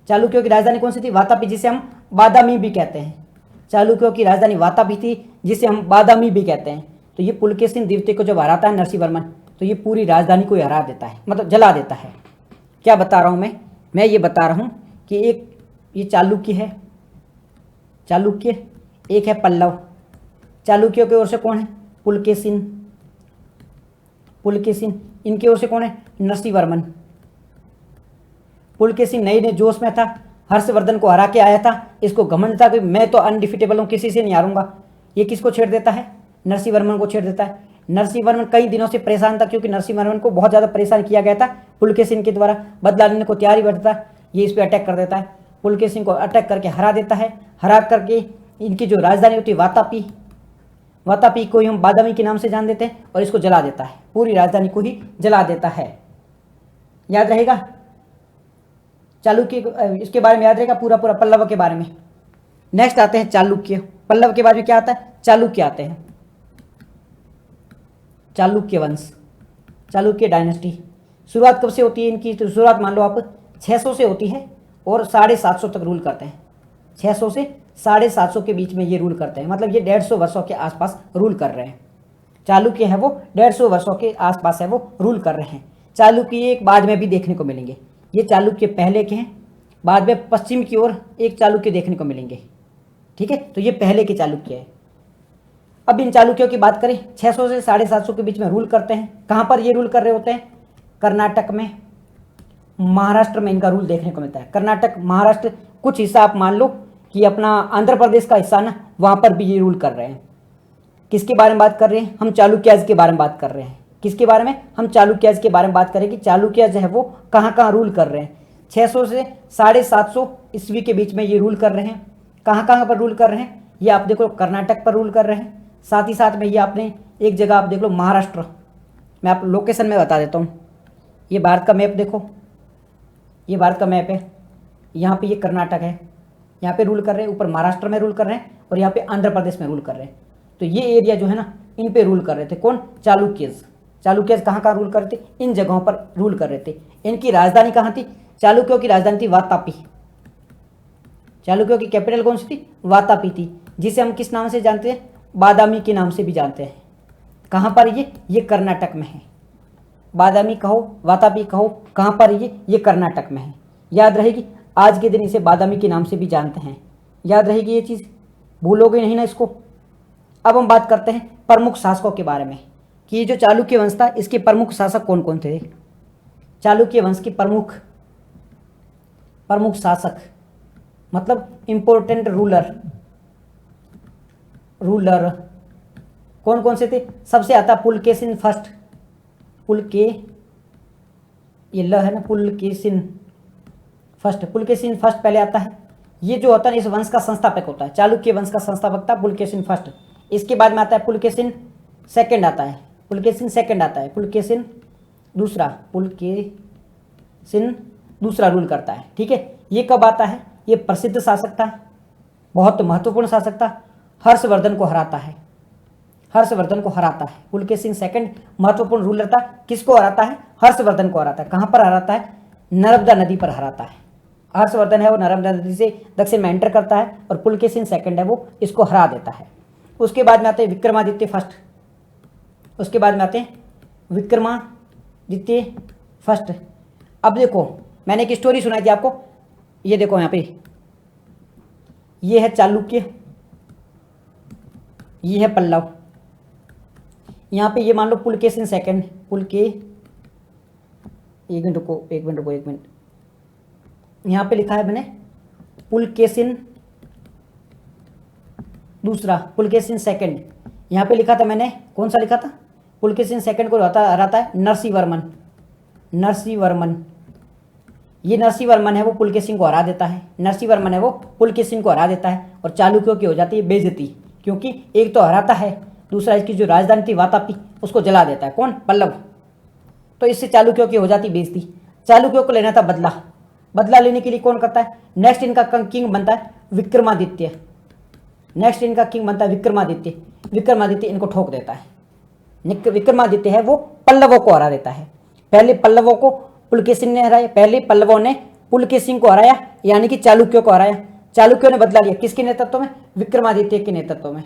चालुक्यों की राजधानी कौन सी थी? वातापी, जिसे हम बादामी भी कहते हैं। चालुक्यों की राजधानी वातापी थी, जिसे हम बादामी भी कहते हैं। तो ये पुलकेशिन द्वितीय को जब हराता है नरसिंह वर्मन, तो ये पूरी राजधानी को हरा देता है, मतलब जला देता है। क्या बता रहा हूँ मैं ये बता रहा हूँ कि एक ये चालुक्य है, चालुक्य, एक है पल्लव। चालुक्यों की ओर से कौन है? पुलकेशिन। पुलकेशिन इनकी ओर से कौन है? नरसिंह वर्मन। पुलकेशिन नए नए जोश में था, हर्षवर्धन को हरा के आया था, इसको घमंड था कि मैं तो अनडिफिटेबल हूँ, किसी से नहीं हारूंगा। ये किसको छेड़ देता है? नरसिंह वर्मन को छेड़ देता है। नरसिंह वर्मन कई दिनों से परेशान था, क्योंकि नरसिंह वर्मन को बहुत ज़्यादा परेशान किया गया था पुलकेशिन के द्वारा। बदला लेने को तैयारी बढ़ता है, ये इस पर अटैक कर देता है। पुलकेशिन को अटैक करके हरा देता है। हरा करके इनकी जो राजधानी होती है वातापी, वातापी को हम बादामी के नाम से जान देते हैं, और इसको जला देता है, पूरी राजधानी को ही जला देता है। याद रहेगा चालुक्य, इसके बारे में याद रहेगा पूरा पूरा पल्लव के बारे में। नेक्स्ट आते हैं चालुक्य। पल्लव के बारे में क्या आता है? चालुक्य आते हैं। चालुक्य वंश, चालुक्य डायनेस्टी। शुरुआत कब से होती है इनकी? तो शुरुआत मान लो आप 600 से होती है और 750 तक रूल करते हैं। 600 से 750 के बीच में ये रूल करते हैं, मतलब ये 150 वर्षों के आसपास रूल कर रहे हैं। चालुक्य है वो 150 वर्षों के आसपास है वो रूल कर रहे हैं। चालुक्य एक बाद में भी देखने को मिलेंगे। ये चालुक्य पहले के हैं, बाद में पश्चिम की ओर एक चालुक्य देखने को मिलेंगे। ठीक है, तो ये पहले के चालुक्य है। अब इन चालुक्यों की बात करें, 600 से 750 के बीच में रूल करते हैं। कहाँ पर ये रूल कर रहे होते हैं? कर्नाटक में, महाराष्ट्र में इनका रूल देखने को मिलता है। कर्नाटक, महाराष्ट्र, कुछ हिस्सा आप मान लो कि अपना आंध्र प्रदेश का हिस्सा ना, वहाँ पर भी ये रूल कर रहे हैं। किसके बारे में बात कर रहे हैं? हम चालुक्याज के बारे में बात कर रहे हैं। किसके बारे में? हम चालुक्याज के बारे में बात करें कि चालुक्याज है वो कहाँ कहाँ रूल कर रहे हैं। 600 से 750 ईस्वी के बीच में ये रूल कर रहे हैं। कहाँ कहाँ पर रूल कर रहे हैं? ये आप देखो कर्नाटक पर रूल कर रहे हैं। साथ ही साथ में ये आपने एक जगह आप देख लो महाराष्ट्र, मैं आप लोकेशन में बता देता हूँ। ये भारत का मैप देखो, ये भारत का मैप है। यहाँ पे ये कर्नाटक है, यहाँ पे रूल कर रहे हैं। ऊपर महाराष्ट्र में रूल कर रहे हैं और यहाँ पे आंध्र प्रदेश में रूल कर रहे हैं। तो ये एरिया जो है ना, इन पे रूल कर रहे थे कौन? चालुक्यज। चालुक्यज कहाँ कहाँ रूल कर रहे थे? इन जगहों पर रूल कर रहे थे। इनकी राजधानी कहाँ थी? चालुक्यों की राजधानी थी वातापी। चालुक्यों की कैपिटल कौन सी थी? वातापी थी, जिसे हम किस नाम से जानते हैं? बादामी के नाम से भी जानते हैं। कहाँ पर ये कर्नाटक में है। बादामी कहो, वातापी कहो, कहाँ पर ये कर्नाटक में है। याद रहेगी, आज के दिन इसे बादामी के नाम से भी जानते हैं। याद रहेगी ये चीज़, भूलोगे नहीं ना इसको। अब हम बात करते हैं प्रमुख शासकों के बारे में कि ये जो चालुक्य वंश था, इसके प्रमुख शासक कौन कौन थे? चालुक्य वंश के प्रमुख शासक मतलब इंपॉर्टेंट रूलर कौन कौन से थे? सबसे आता पुलकेशिन फर्स्ट, ये ल है ना, पुलकेशिन फर्स्ट पहले आता है। ये जो होता है इस वंश का संस्थापक होता है, चालुक्य वंश का संस्थापक था पुलकेशिन फर्स्ट। इसके बाद में आता है पुलकेशिन सेकंड आता है, पुलकेशिन दूसरा रूल करता है। ठीक है, ये कब आता है? ये प्रसिद्ध शासक था, बहुत महत्वपूर्ण शासक था, हर्षवर्धन को हराता है। पुलकेशिन सेकंड महत्वपूर्ण रूलर था, किसको हराता है? हर्षवर्धन को हराता है। कहाँ पर हराता है? नर्मदा नदी पर हराता है। हर्षवर्धन है वो नर्मदा नदी से दक्षिण में एंटर करता है और पुलकेशिन सेकंड है वो इसको हरा देता है। उसके बाद में आते हैं विक्रमादित्य फर्स्ट। अब देखो, मैंने एक स्टोरी सुनाई थी आपको, ये देखो यहाँ पे, ये है चालुक्य, ये है पल्लव। यहाँ पे ये मान लो पुलकेशिन सेकंड, एक मिनट रुको, यहाँ पे लिखा है मैंने पुलकेशिन दूसरा, पुलकेशिन सेकंड। यहाँ पे लिखा था मैंने, कौन सा लिखा था? पुलकेशिन सेकंड को हराता है नरसिंह वर्मन। ये नरसिंह वर्मन है वो पुलकेशिन को हरा देता है। और चालुक्यों की हो जाती है बेइज्जती, क्योंकि एक तो हराता है, दूसरा इसकी जो राजधानी थी वातापी उसको जला देता है। कौन? पल्लव। तो इससे चालुक्यों की हो जाती बेइज्जती। चालुक्यों को लेना था बदला, बदला लेने के लिए कौन करता है? नेक्स्ट इनका किंग बनता है विक्रमादित्य। नेक्स्ट इनका किंग बनता है विक्रमादित्य। विक्रमादित्य इनको ठोक देता है। विक्रमादित्य है वो पल्लवों को हरा देता है। पहले पल्लवों को पुलकेशिन ने हराया, पहले पल्लवों ने पुलकेशिन को हराया, यानी कि चालुक्यों को हराया। चालुक्यों ने बदला लिया किसके नेतृत्व में? विक्रमादित्य के नेतृत्व में।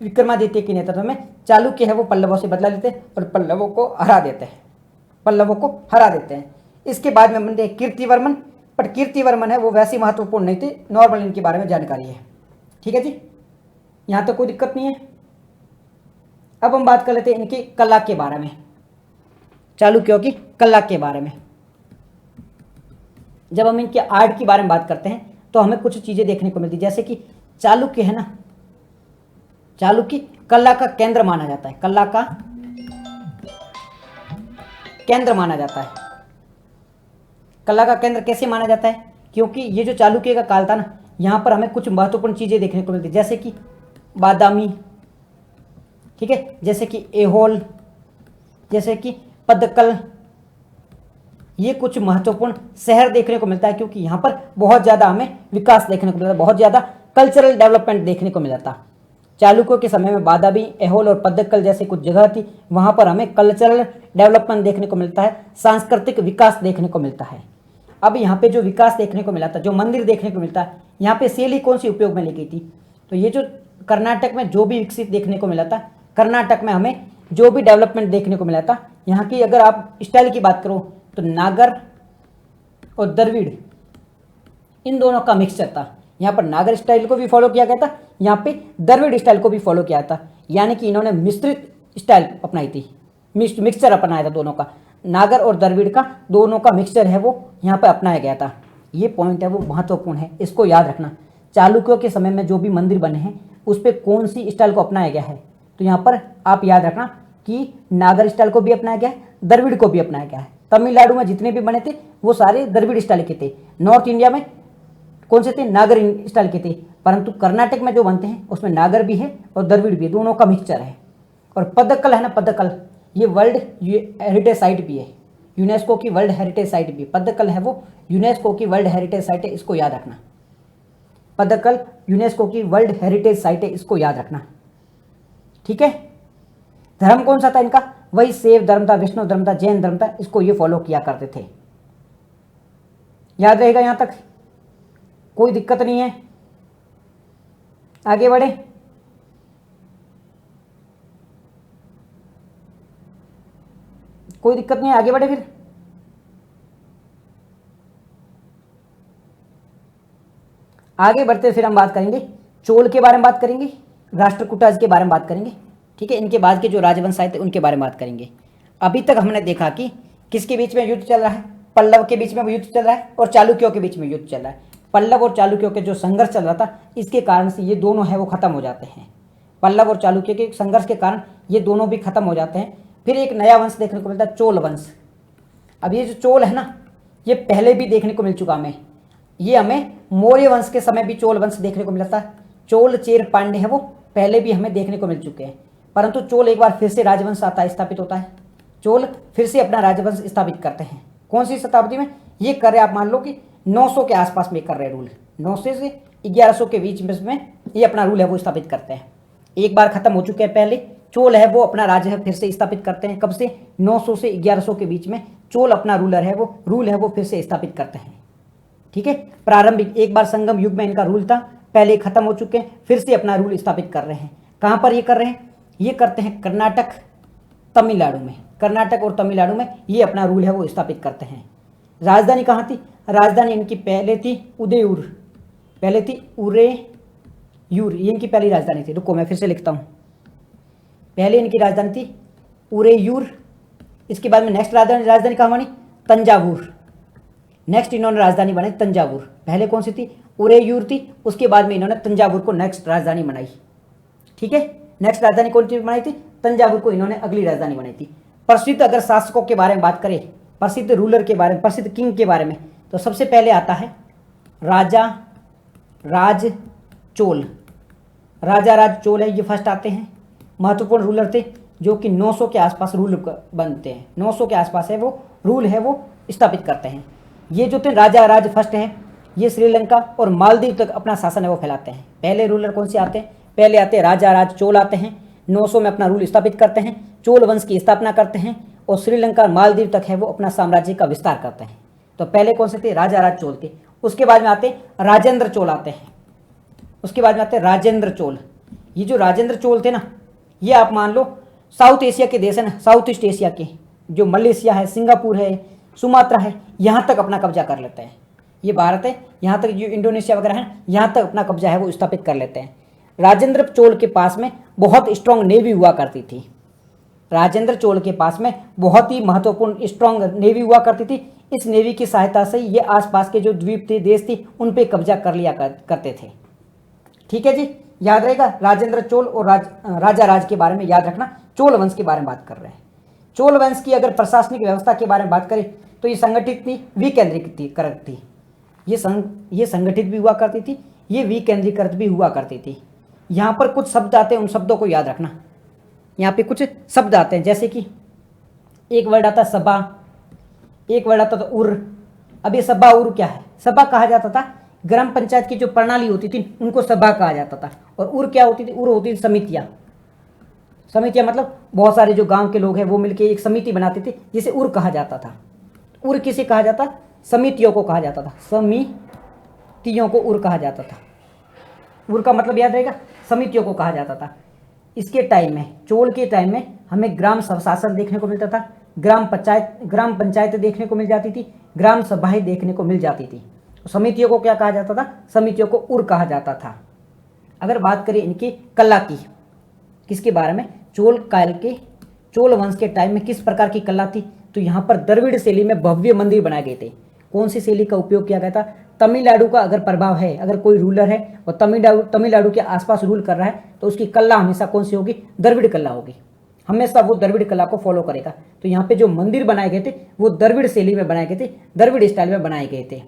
विक्रमादित्य के नेतृत्व में चालुक्य है वो पल्लवों से बदला लेते हैं और पल्लवों को हरा देते हैं। पल्लवों को हरा देते हैं। इसके बाद में बनते हैं कीर्तिवर्मन। पर कीर्तिवर्मन है वो वैसी महत्वपूर्ण नहीं थे, नॉर्मल इनके बारे में जानकारी है। ठीक है जी, यहां तक कोई दिक्कत नहीं है। अब हम बात कर लेते हैं इनकी कला के बारे में, चालुक्यों की कला के बारे में। जब हम इनके आर्ट के बारे में बात करते हैं तो हमें कुछ चीजें देखने को मिलती है, जैसे कि चालुक्य है ना, चालुक्य कला का केंद्र माना जाता है। कला का केंद्र माना जाता है। कला का केंद्र कैसे माना जाता है? क्योंकि ये जो चालुक्य का काल था ना, यहां पर हमें कुछ महत्वपूर्ण चीजें देखने को मिलती है, जैसे कि बादामी, ठीक है, जैसे कि एहोल, जैसे कि पद्दक्कल। ये कुछ महत्वपूर्ण शहर देखने को मिलता है, क्योंकि यहां पर बहुत ज्यादा हमें विकास देखने को मिलता है, बहुत ज्यादा कल्चरल डेवलपमेंट देखने को मिला था। चालुक्यों के समय में बादामी, एहोल और पद्दक्कल जैसी कुछ जगह थी, वहां पर हमें कल्चरल डेवलपमेंट देखने को मिलता है, सांस्कृतिक विकास देखने को मिलता है। अब यहाँ पे जो विकास देखने को मिला था, जो मंदिर देखने को मिलता है, यहाँ पे शैली कौन सी उपयोग में ली गई थी? तो ये जो कर्नाटक में जो भी विकसित देखने को मिला था, कर्नाटक में हमें जो भी डेवलपमेंट देखने को मिला था, यहाँ की अगर आप स्टाइल की बात करो तो नागर और द्रविड़, इन दोनों का मिक्सचर था। यहाँ पर नागर स्टाइल को भी फॉलो किया गया था, यहाँ पे द्रविड़ स्टाइल को भी फॉलो किया था, यानी कि इन्होंने मिश्रित स्टाइल अपनाई थी, मिक्सचर अपनाया था दोनों का, नागर और द्रविड़ का दोनों का मिक्सचर है वो यहाँ पर अपनाया गया था। ये पॉइंट है वो महत्वपूर्ण है, इसको याद रखना। चालुक्यों के समय में जो भी मंदिर बने हैं उस पर कौन सी स्टाइल को अपनाया गया है, तो यहाँ पर आप याद रखना कि नागर स्टाइल को भी अपनाया गया है, द्रविड़ को भी अपनाया गया है। तमिलनाडु में जितने भी बने थे वो सारे द्रविड़ स्टाइल के थे, नॉर्थ इंडिया में कौन से थे? नागर स्टाइल के थे, परंतु कर्नाटक में जो बनते हैं उसमें नागर भी है और द्रविड़ भी है, दोनों का मिक्सचर है। और पद्दक्कल है ना, पद्दक्कल ये वर्ल्ड हेरिटेज साइट भी है, यूनेस्को की वर्ल्ड हेरिटेज साइट भी। पद्दक्कल है वो यूनेस्को की वर्ल्ड हेरिटेज साइट है, इसको याद रखना। पद्दक्कल यूनेस्को की वर्ल्ड हेरिटेज साइट है, इसको याद रखना। ठीक है, धर्म कौन सा था इनका? वही शैव धर्म था, विष्णु धर्म था, जैन धर्म था, इसको ये फॉलो किया करते थे। याद रहेगा यहां तक? कोई दिक्कत नहीं है, आगे बढ़े। कोई दिक्कत नहीं है, आगे बढ़े फिर। आगे बढ़ते फिर हम बात करेंगे चोल के बारे में, बात करेंगे राष्ट्रकूटाज के बारे में बात करेंगे। ठीक है, इनके बाद के जो राजवंश आए थे उनके बारे में बात करेंगे। अभी तक हमने देखा कि किसके बीच में युद्ध चल रहा है? पल्लव के बीच में युद्ध चल रहा है और चालुक्यों के बीच में युद्ध चल रहा है। पल्लव और चालुक्यों के जो संघर्ष चल रहा था, इसके कारण से ये दोनों है वो खत्म हो जाते हैं। पल्लव और चालुक्य के संघर्ष के कारण ये दोनों भी खत्म हो जाते हैं। फिर एक नया वंश देखने को मिलता है, चोल वंश। अब ये जो चोल है ना, ये पहले भी देखने को मिल चुका हमें, ये हमें मौर्य वंश के समय भी चोल वंश देखने को मिला था। चोल चेर पांड्य है वो पहले भी हमें देखने को मिल चुके हैं, परंतु चोल एक बार फिर से राजवंश आता है, स्थापित होता है। चोल फिर से अपना राजवंश स्थापित करते हैं। कौन सी शताब्दी में ये कर रहे हैं? आप मान लो कि 900 के आसपास में कर रहे हैं रूल, 900 से 1100 के बीच में ये अपना रूल है वो स्थापित करते हैं। एक बार खत्म हो चुके हैं पहले, चोल है वो अपना राज्य है फिर से स्थापित करते हैं। कब से? 900 से 1100 के बीच में चोल अपना रूल है वो फिर से स्थापित करते हैं। ठीक है, प्रारंभिक एक बार संगम युग में इनका रूल था, पहले खत्म हो चुके हैं, फिर से अपना रूल स्थापित कर रहे हैं। कहां पर ये कर रहे हैं? ये करते हैं कर्नाटक, तमिलनाडु में। कर्नाटक और तमिलनाडु में ये अपना रूल है वो स्थापित करते हैं। राजधानी कहाँ थी? राजधानी इनकी पहले थी उदयपुर, पहले थी उरेयूर, ये इनकी पहली राजधानी थी। रुको मैं फिर से लिखता हूँ, पहले इनकी राजधानी थी उरेयूर, इसके बाद में नेक्स्ट राजधानी कहाँ बनी? तंजावुर। नेक्स्ट इन्होंने राजधानी बनाई तंजावुर। पहले कौन सी थी? उरेयूर थी, उसके बाद में इन्होंने तंजावुर को नेक्स्ट राजधानी बनाई। ठीक है, नेक्स्ट राजधानी कौन सी बनाई थी? तंजावुर को इन्होंने अगली राजधानी बनाई थी। प्रसिद्ध अगर शासकों के बारे में बात करें, प्रसिद्ध रूलर के बारे में, प्रसिद्ध किंग के बारे में, तो सबसे पहले आता है राजा राज चोल। राजा राज चोल है, ये फर्स्ट आते हैं। महत्वपूर्ण रूलर थे जो कि 900 के आसपास रूल बनते हैं, 900 के आसपास है वो रूल है वो स्थापित करते हैं। ये जो थे राजा राज फर्स्ट हैं, ये श्रीलंका और मालदीव तक अपना शासन है वो फैलाते हैं। पहले रूलर कौन से आते हैं? पहले आते हैं राजा राज चोल आते हैं, 900 में अपना रूल स्थापित करते हैं, चोल वंश की स्थापना करते हैं और श्रीलंका और मालदीव तक है वो अपना साम्राज्य का विस्तार करते हैं। तो पहले कौन से थे? राजा राज चोल थे। उसके बाद में आते हैं राजेंद्र चोल आते हैं, उसके बाद में आते हैं राजेंद्र चोल। ये जो राजेंद्र चोल थे ना, ये आप मान लो साउथ एशिया के देश है ना, साउथ ईस्ट एशिया के, जो मलेशिया है, सिंगापुर है, सुमात्रा है, यहाँ तक अपना कब्जा कर लेते हैं। ये भारत है, यहाँ तक जो इंडोनेशिया वगैरह है, यहाँ तक अपना कब्जा है वो स्थापित कर लेते हैं। राजेंद्र चोल के पास में बहुत स्ट्रांग नेवी हुआ करती थी। राजेंद्र चोल के पास में बहुत ही महत्वपूर्ण स्ट्रांग नेवी हुआ करती थी। इस नेवी की सहायता से ये आसपास के जो द्वीप थे, देश थी, उन पे कब्जा कर लिया करते थे। ठीक है जी, याद रहेगा। राजेंद्र चोल और राजा राज के बारे में याद रखना। चोल वंश के बारे में बात कर रहे हैं। चोल वंश की अगर प्रशासनिक व्यवस्था के बारे में बात करें तो ये संगठित थी, विकेंद्रीकृत थी। ये संगठित भी हुआ करती थी, ये विकेंद्रीकृत भी हुआ करती थी। यहाँ पर कुछ शब्द आते हैं, उन शब्दों को याद रखना। यहाँ पे कुछ शब्द आते हैं, जैसे कि एक वर्ड आता सभा, एक वर्ड आता था उर। अब ये सभा उर क्या है? सभा कहा जाता था ग्राम पंचायत की जो प्रणाली होती थी उनको सभा कहा जाता था। और उर क्या होती थी? उर होती थी समितियाँ। समितियाँ मतलब बहुत सारे जो गांव के लोग हैं वो मिलके एक समिति बनाते थे, जिसे उर कहा जाता था। उर किसे कहा जाता? समितियों को कहा जाता था। समितियों को उर कहा जाता था। उर का मतलब याद रहेगा, समितियों को कहा जाता था। इसके टाइम में, चोल के टाइम में, हमें ग्राम स्वशासन देखने को मिलता था, ग्राम पंचायत देखने को मिल जाती थी, ग्राम सभाएं देखने को मिल जाती थी। समितियों को क्या कहा जाता था? समितियों को उर कहा जाता था। अगर बात करें इनकी कला की, किसके बारे में? चोल वंश के टाइम में किस प्रकार की कला थी? तो यहाँ पर द्रविड़ शैली में भव्य मंदिर बनाए गए थे। कौन सी शैली का उपयोग किया गया था? तमिलनाडु का अगर प्रभाव है, अगर कोई रूलर है और तमिलनाडु के आसपास रूल कर रहा है तो उसकी कला हमेशा कौन सी होगी? द्रविड़ कला होगी। हमेशा वो द्रविड़ कला को फॉलो करेगा। तो यहाँ पे जो मंदिर बनाए गए थे वो द्रविड़ शैली में बनाए गए थे, द्रविड़ स्टाइल में बनाए गए थे।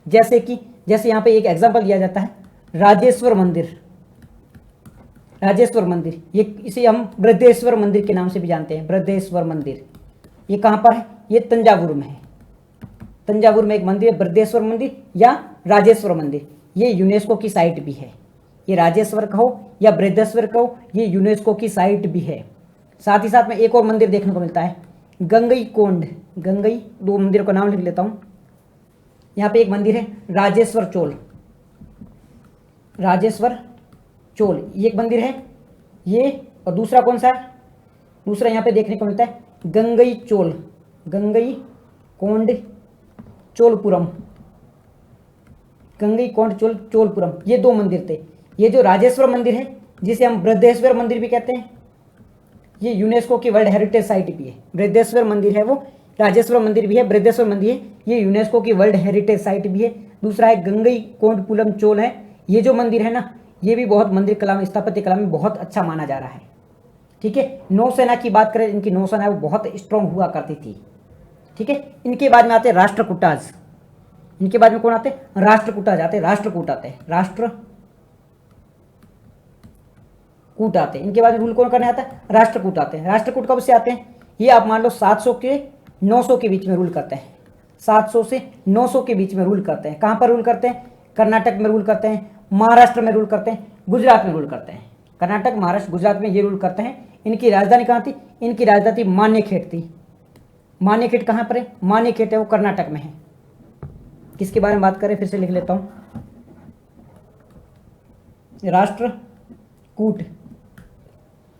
जैसे यहाँ पे एक एग्जाम्पल दिया जाता है, राजेश्वर मंदिर। ये इसे हम बृहदेश्वर मंदिर के नाम से भी जानते हैं। बृहदेश्वर मंदिर ये कहाँ पर है? ये तंजावुर में है। तंजावुर में एक मंदिर है, बृहदेश्वर मंदिर या राजेश्वर मंदिर। ये यूनेस्को की साइट भी है। ये राजेश्वर कहो या बृहदेश्वर कहो, ये यूनेस्को की साइट भी है। साथ ही साथ में एक और मंदिर देखने को मिलता है, गंगई कोंड। दो मंदिरों का नाम लिख लेता हूँ। यहाँ पे एक मंदिर है राजेश्वर चोल, ये एक मंदिर है ये। और दूसरा कौन सा है? दूसरा यहाँ पे देखने को मिलता है गंगई कोंड चोलपुरम। ये दो मंदिर थे। ये जो राजेश्वर मंदिर है, जिसे हम बृहदेश्वर मंदिर भी कहते हैं, ये यूनेस्को की वर्ल्ड हेरिटेज साइट भी है। बृहदेश्वर मंदिर है वो, राजेश्वर मंदिर भी है, बृहदेश्वर मंदिर है, ये यूनेस्को की वर्ल्ड हेरिटेज साइट भी है। दूसरा है गंगई कोंडपुलम चोल है। ये जो मंदिर है ना, ये भी बहुत मंदिर कला में, स्थापत्य कला में बहुत अच्छा माना जा रहा है। ठीक है। नौसेना की बात करें, इनकी नौसेना वो बहुत स्ट्रांग हुआ करती थी। ठीक है। इनके बाद में आते हैं राष्ट्रकूटाज। इनके बाद में कौन आते हैं? राष्ट्रकूट आते हैं। राष्ट्रकूट आते हैं। इनके बाद रूल कौन करने आता है? राष्ट्रकूट आते हैं। राष्ट्रकूट कब से आते हैं? ये आप मान लो 700 के 900 के बीच में रूल करते हैं। 700 से 900 के बीच में रूल करते हैं। कहाँ पर रूल करते हैं? कर्नाटक में रूल करते हैं, महाराष्ट्र में रूल करते हैं, गुजरात में रूल करते हैं। कर्नाटक, महाराष्ट्र, गुजरात में ये रूल करते हैं। इनकी राजधानी कहाँ थी? इनकी राजधानी मान्यखेड़ थी। मान्यखेड़ कहाँ पर है? मान्यखेड़ है वो कर्नाटक में है। किसके बारे में बात करें? फिर से लिख लेता हूँ। राष्ट्रकूट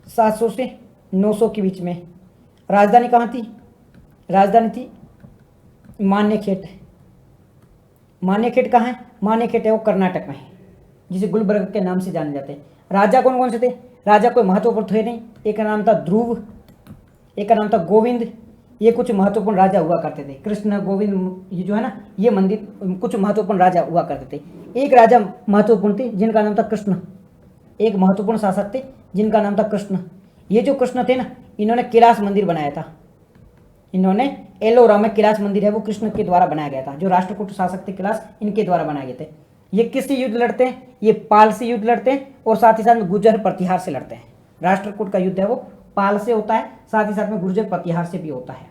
700 से 900 के बीच में। राजधानी कहाँ थी? राजधानी थी मान्यखेड़। मान्यखेड़ कहाँ है? मान्यखेड़ है वो कर्नाटक में है, जिसे गुलबर्ग के नाम से जाने जाते हैं। राजा कौन कौन से थे? राजा कोई महत्वपूर्ण थे नहीं। एक का नाम था ध्रुव, एक का नाम था गोविंद। ये कुछ महत्वपूर्ण राजा हुआ करते थे। कृष्ण, गोविंद, ये जो है ना, ये मंदिर कुछ महत्वपूर्ण राजा हुआ करते थे। एक राजा महत्वपूर्ण थे जिनका नाम था कृष्ण। एक महत्वपूर्ण शासक थे जिनका नाम था कृष्ण। ये जो कृष्ण थे ना, इन्होंने कैलाश मंदिर बनाया था। इन्होंने एलोरा में कैलाश मंदिर है वो कृष्ण के द्वारा बनाया गया था। जो राष्ट्रकूट शासक थे कैलाश, इनके द्वारा बनाए गए थे। ये किससे युद्ध लड़ते हैं? ये पाल से युद्ध लड़ते हैं और साथ ही साथ में गुर्जर प्रतिहार से लड़ते हैं। राष्ट्रकूट का युद्ध है वो पाल से होता है, साथ ही साथ में गुर्जर प्रतिहार से भी होता है।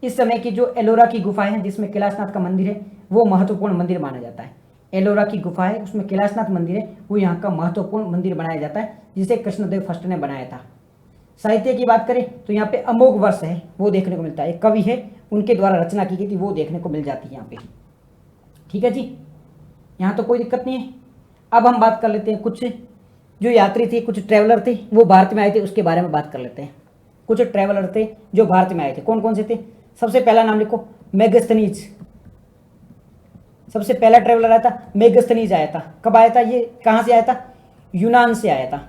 इस समय की जो एलोरा की गुफाएं हैं जिसमें कैलाशनाथ का मंदिर है वो महत्वपूर्ण मंदिर माना जाता है। एलोरा की गुफा है उसमें कैलाशनाथ मंदिर है, वो यहाँ का महत्वपूर्ण मंदिर बनाया जाता है जिसे कृष्णदेव फर्स्ट ने बनाया था। साहित्य की बात करें तो यहाँ पे अमोघ वर्ष है वो देखने को मिलता है, एक कवि है उनके द्वारा रचना की गई थी वो देखने को मिल जाती है यहाँ पे। ठीक है जी, यहाँ तो कोई दिक्कत नहीं है। अब हम बात कर लेते हैं कुछ जो यात्री थे, कुछ ट्रैवलर थे वो भारत में आए थे, उसके बारे में बात कर लेते हैं। कुछ ट्रैवलर थे जो भारत में आए थे, कौन कौन से थे? सबसे पहला नाम लिखो, मेगस्थनीज। सबसे पहला ट्रैवलर आया था मेगस्थनीज आया था। कब आया था? ये कहाँ से आया था? यूनान से आया था।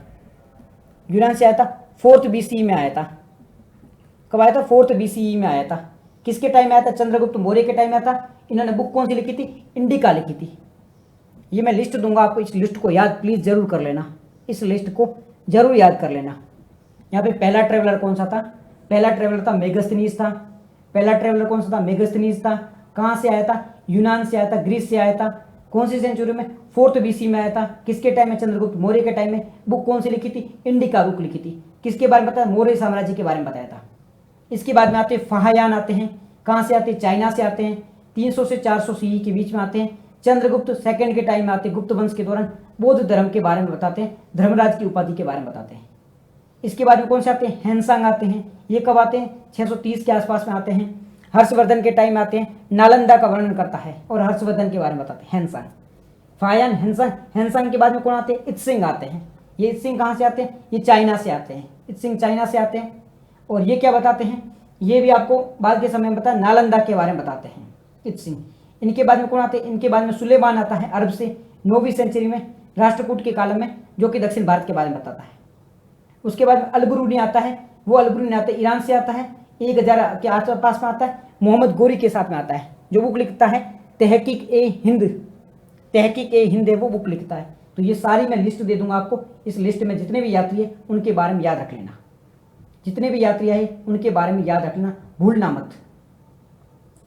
यूनान से आया था, 4th BCE में आया था। कब आया था? 4th BCE में आया था। किसके टाइम में आया था? चंद्रगुप्त मौर्य के टाइम में आया था। इन्होंने बुक कौन सी लिखी थी? इंडिका लिखी थी। ये मैं लिस्ट दूंगा आपको, इस लिस्ट को याद प्लीज जरूर कर लेना, इस लिस्ट को जरूर याद कर लेना। यहाँ पे पहला ट्रेवलर कौन सा था? पहला ट्रेवलर था मेगस्थनीज था। पहला ट्रेवलर कौन सा था? मेगस्थनीज था। कहाँ से आया था? यूनान से आया था, ग्रीस से आया था। कौन सी सेंचुरी में? 4th BC में आया था। किसके टाइम में? चंद्रगुप्त मौर्य के टाइम में। बुक कौन सी लिखी थी? इंडिका बुक लिखी थी। किसके बारे में बताया? मौर्य साम्राज्य के बारे में बताया था। इसके बाद में आते हैं फाहायान आते हैं। कहाँ से आते हैं? चाइना से आते हैं। 300 से 400 CE के बीच में आते हैं। चंद्रगुप्त सेकंड के टाइम में आते हैं। गुप्त वंश के दौरान बौद्ध धर्म के बारे में बताते हैं, धर्मराज की उपाधि के बारे में बताते हैं। इसके बाद में कौन से आते हैं? हैंसांग आते हैं। ये कब आते हैं? 630 के आसपास में आते हैं। हर्षवर्धन के टाइम में आते हैं। नालंदा का वर्णन करता है और हर्षवर्धन के बारे में बताते हैं। हैंसांग, फायान, हैंसांग। हैंसांग के बाद में कौन आते हैं? इत्सिंग आते हैं। ये इत्सिंग कहाँ से आते हैं? ये चाइना से आते हैं। इत्सिंग चाइना से आते हैं। और ये क्या बताते हैं? ये भी आपको बाद के समय में बताया, नालंदा के बारे में बताते हैं इत्सिंग। इनके बाद में कौन आते हैं? इनके बाद में सुलेमान आता है अरब से 9वीं सेंचुरी में, राष्ट्रकूट के काल में, जो कि दक्षिण भारत के बारे में बताता है। उसके बाद में अलबरूनी आता है, वो अलबरूनी आता है ईरान से आता है, 1000 के आसपास में आता है। मोहम्मद गोरी के साथ में आता है, जो बुक लिखता है तहकीक ए हिंद। तहकीक ए हिंद है वो बुक लिखता है। तो ये सारी मैं लिस्ट दे दूंगा आपको। इस लिस्ट में जितने भी यात्री है उनके बारे में याद रख लेना, जितने भी यात्री आए उनके बारे में याद रखना, भूलना मत।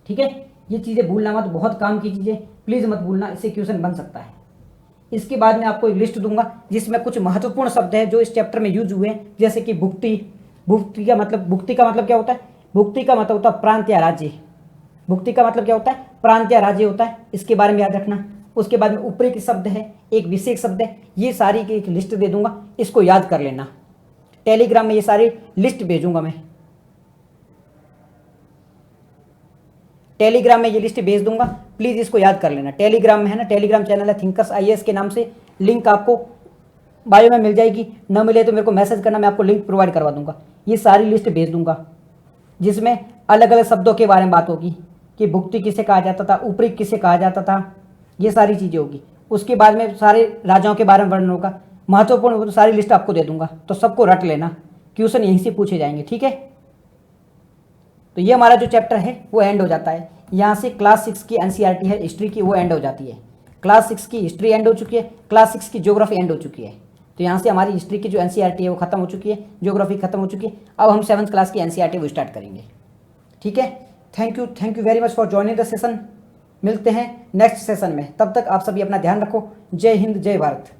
ठीक है, ये चीज़ें भूलना मत, बहुत काम की चीज़ें, प्लीज़ मत भूलना, इससे क्वेश्चन बन सकता है। इसके बाद में आपको एक लिस्ट दूंगा जिसमें कुछ महत्वपूर्ण शब्द है जो इस चैप्टर में यूज हुए हैं, जैसे कि भुक्ति। भुक्ति का मतलब क्या होता है? भुक्ति का मतलब होता है प्रांत या राज्य। भुक्ति का मतलब क्या होता है? प्रांत या राज्य होता है, इसके बारे में याद रखना। उसके बाद में उपरी शब्द है, एक विशेष शब्द है, ये सारी की एक लिस्ट दे दूंगा, इसको याद कर लेना। टेलीग्राम में ये सारी लिस्ट भेजूंगा मैं, टेलीग्राम में ये लिस्ट भेज दूंगा, प्लीज इसको याद कर लेना। टेलीग्राम में है ना, टेलीग्राम चैनल है थिंकर्स IAS के नाम से, लिंक आपको बायो में मिल जाएगी, न मिले तो मेरे को मैसेज करना, मैं आपको लिंक प्रोवाइड करवा दूंगा। ये सारी लिस्ट भेज दूंगा जिसमें अलग अलग शब्दों के बारे में बात होगी कि भुक्ति किसे कहा जाता था, ऊपरी किसे कहा जाता था, ये सारी चीज़ें होगी। उसके बाद में सारे राजाओं के बारे में वर्णन होगा, महत्वपूर्ण सारी लिस्ट आपको दे दूंगा, तो सबको रट लेना, क्वेश्चन यहीं से पूछे जाएंगे। ठीक है, तो ये हमारा जो चैप्टर है वो एंड हो जाता है। यहाँ से क्लास 6 की NCERT है हिस्ट्री की, वो एंड हो जाती है। क्लास 6 की हिस्ट्री एंड हो चुकी है, क्लास 6 की ज्योग्राफी एंड हो चुकी है। तो यहाँ से हमारी हिस्ट्री की जो NCERT है वो खत्म हो चुकी है, ज्योग्राफी खत्म हो चुकी है। अब हम 7th क्लास की NCERT वो स्टार्ट करेंगे। ठीक है, thank you very much for joining the session. मिलते हैं नेक्स्ट सेशन में, तब तक आप सभी अपना ध्यान रखो। जय हिंद, जय भारत।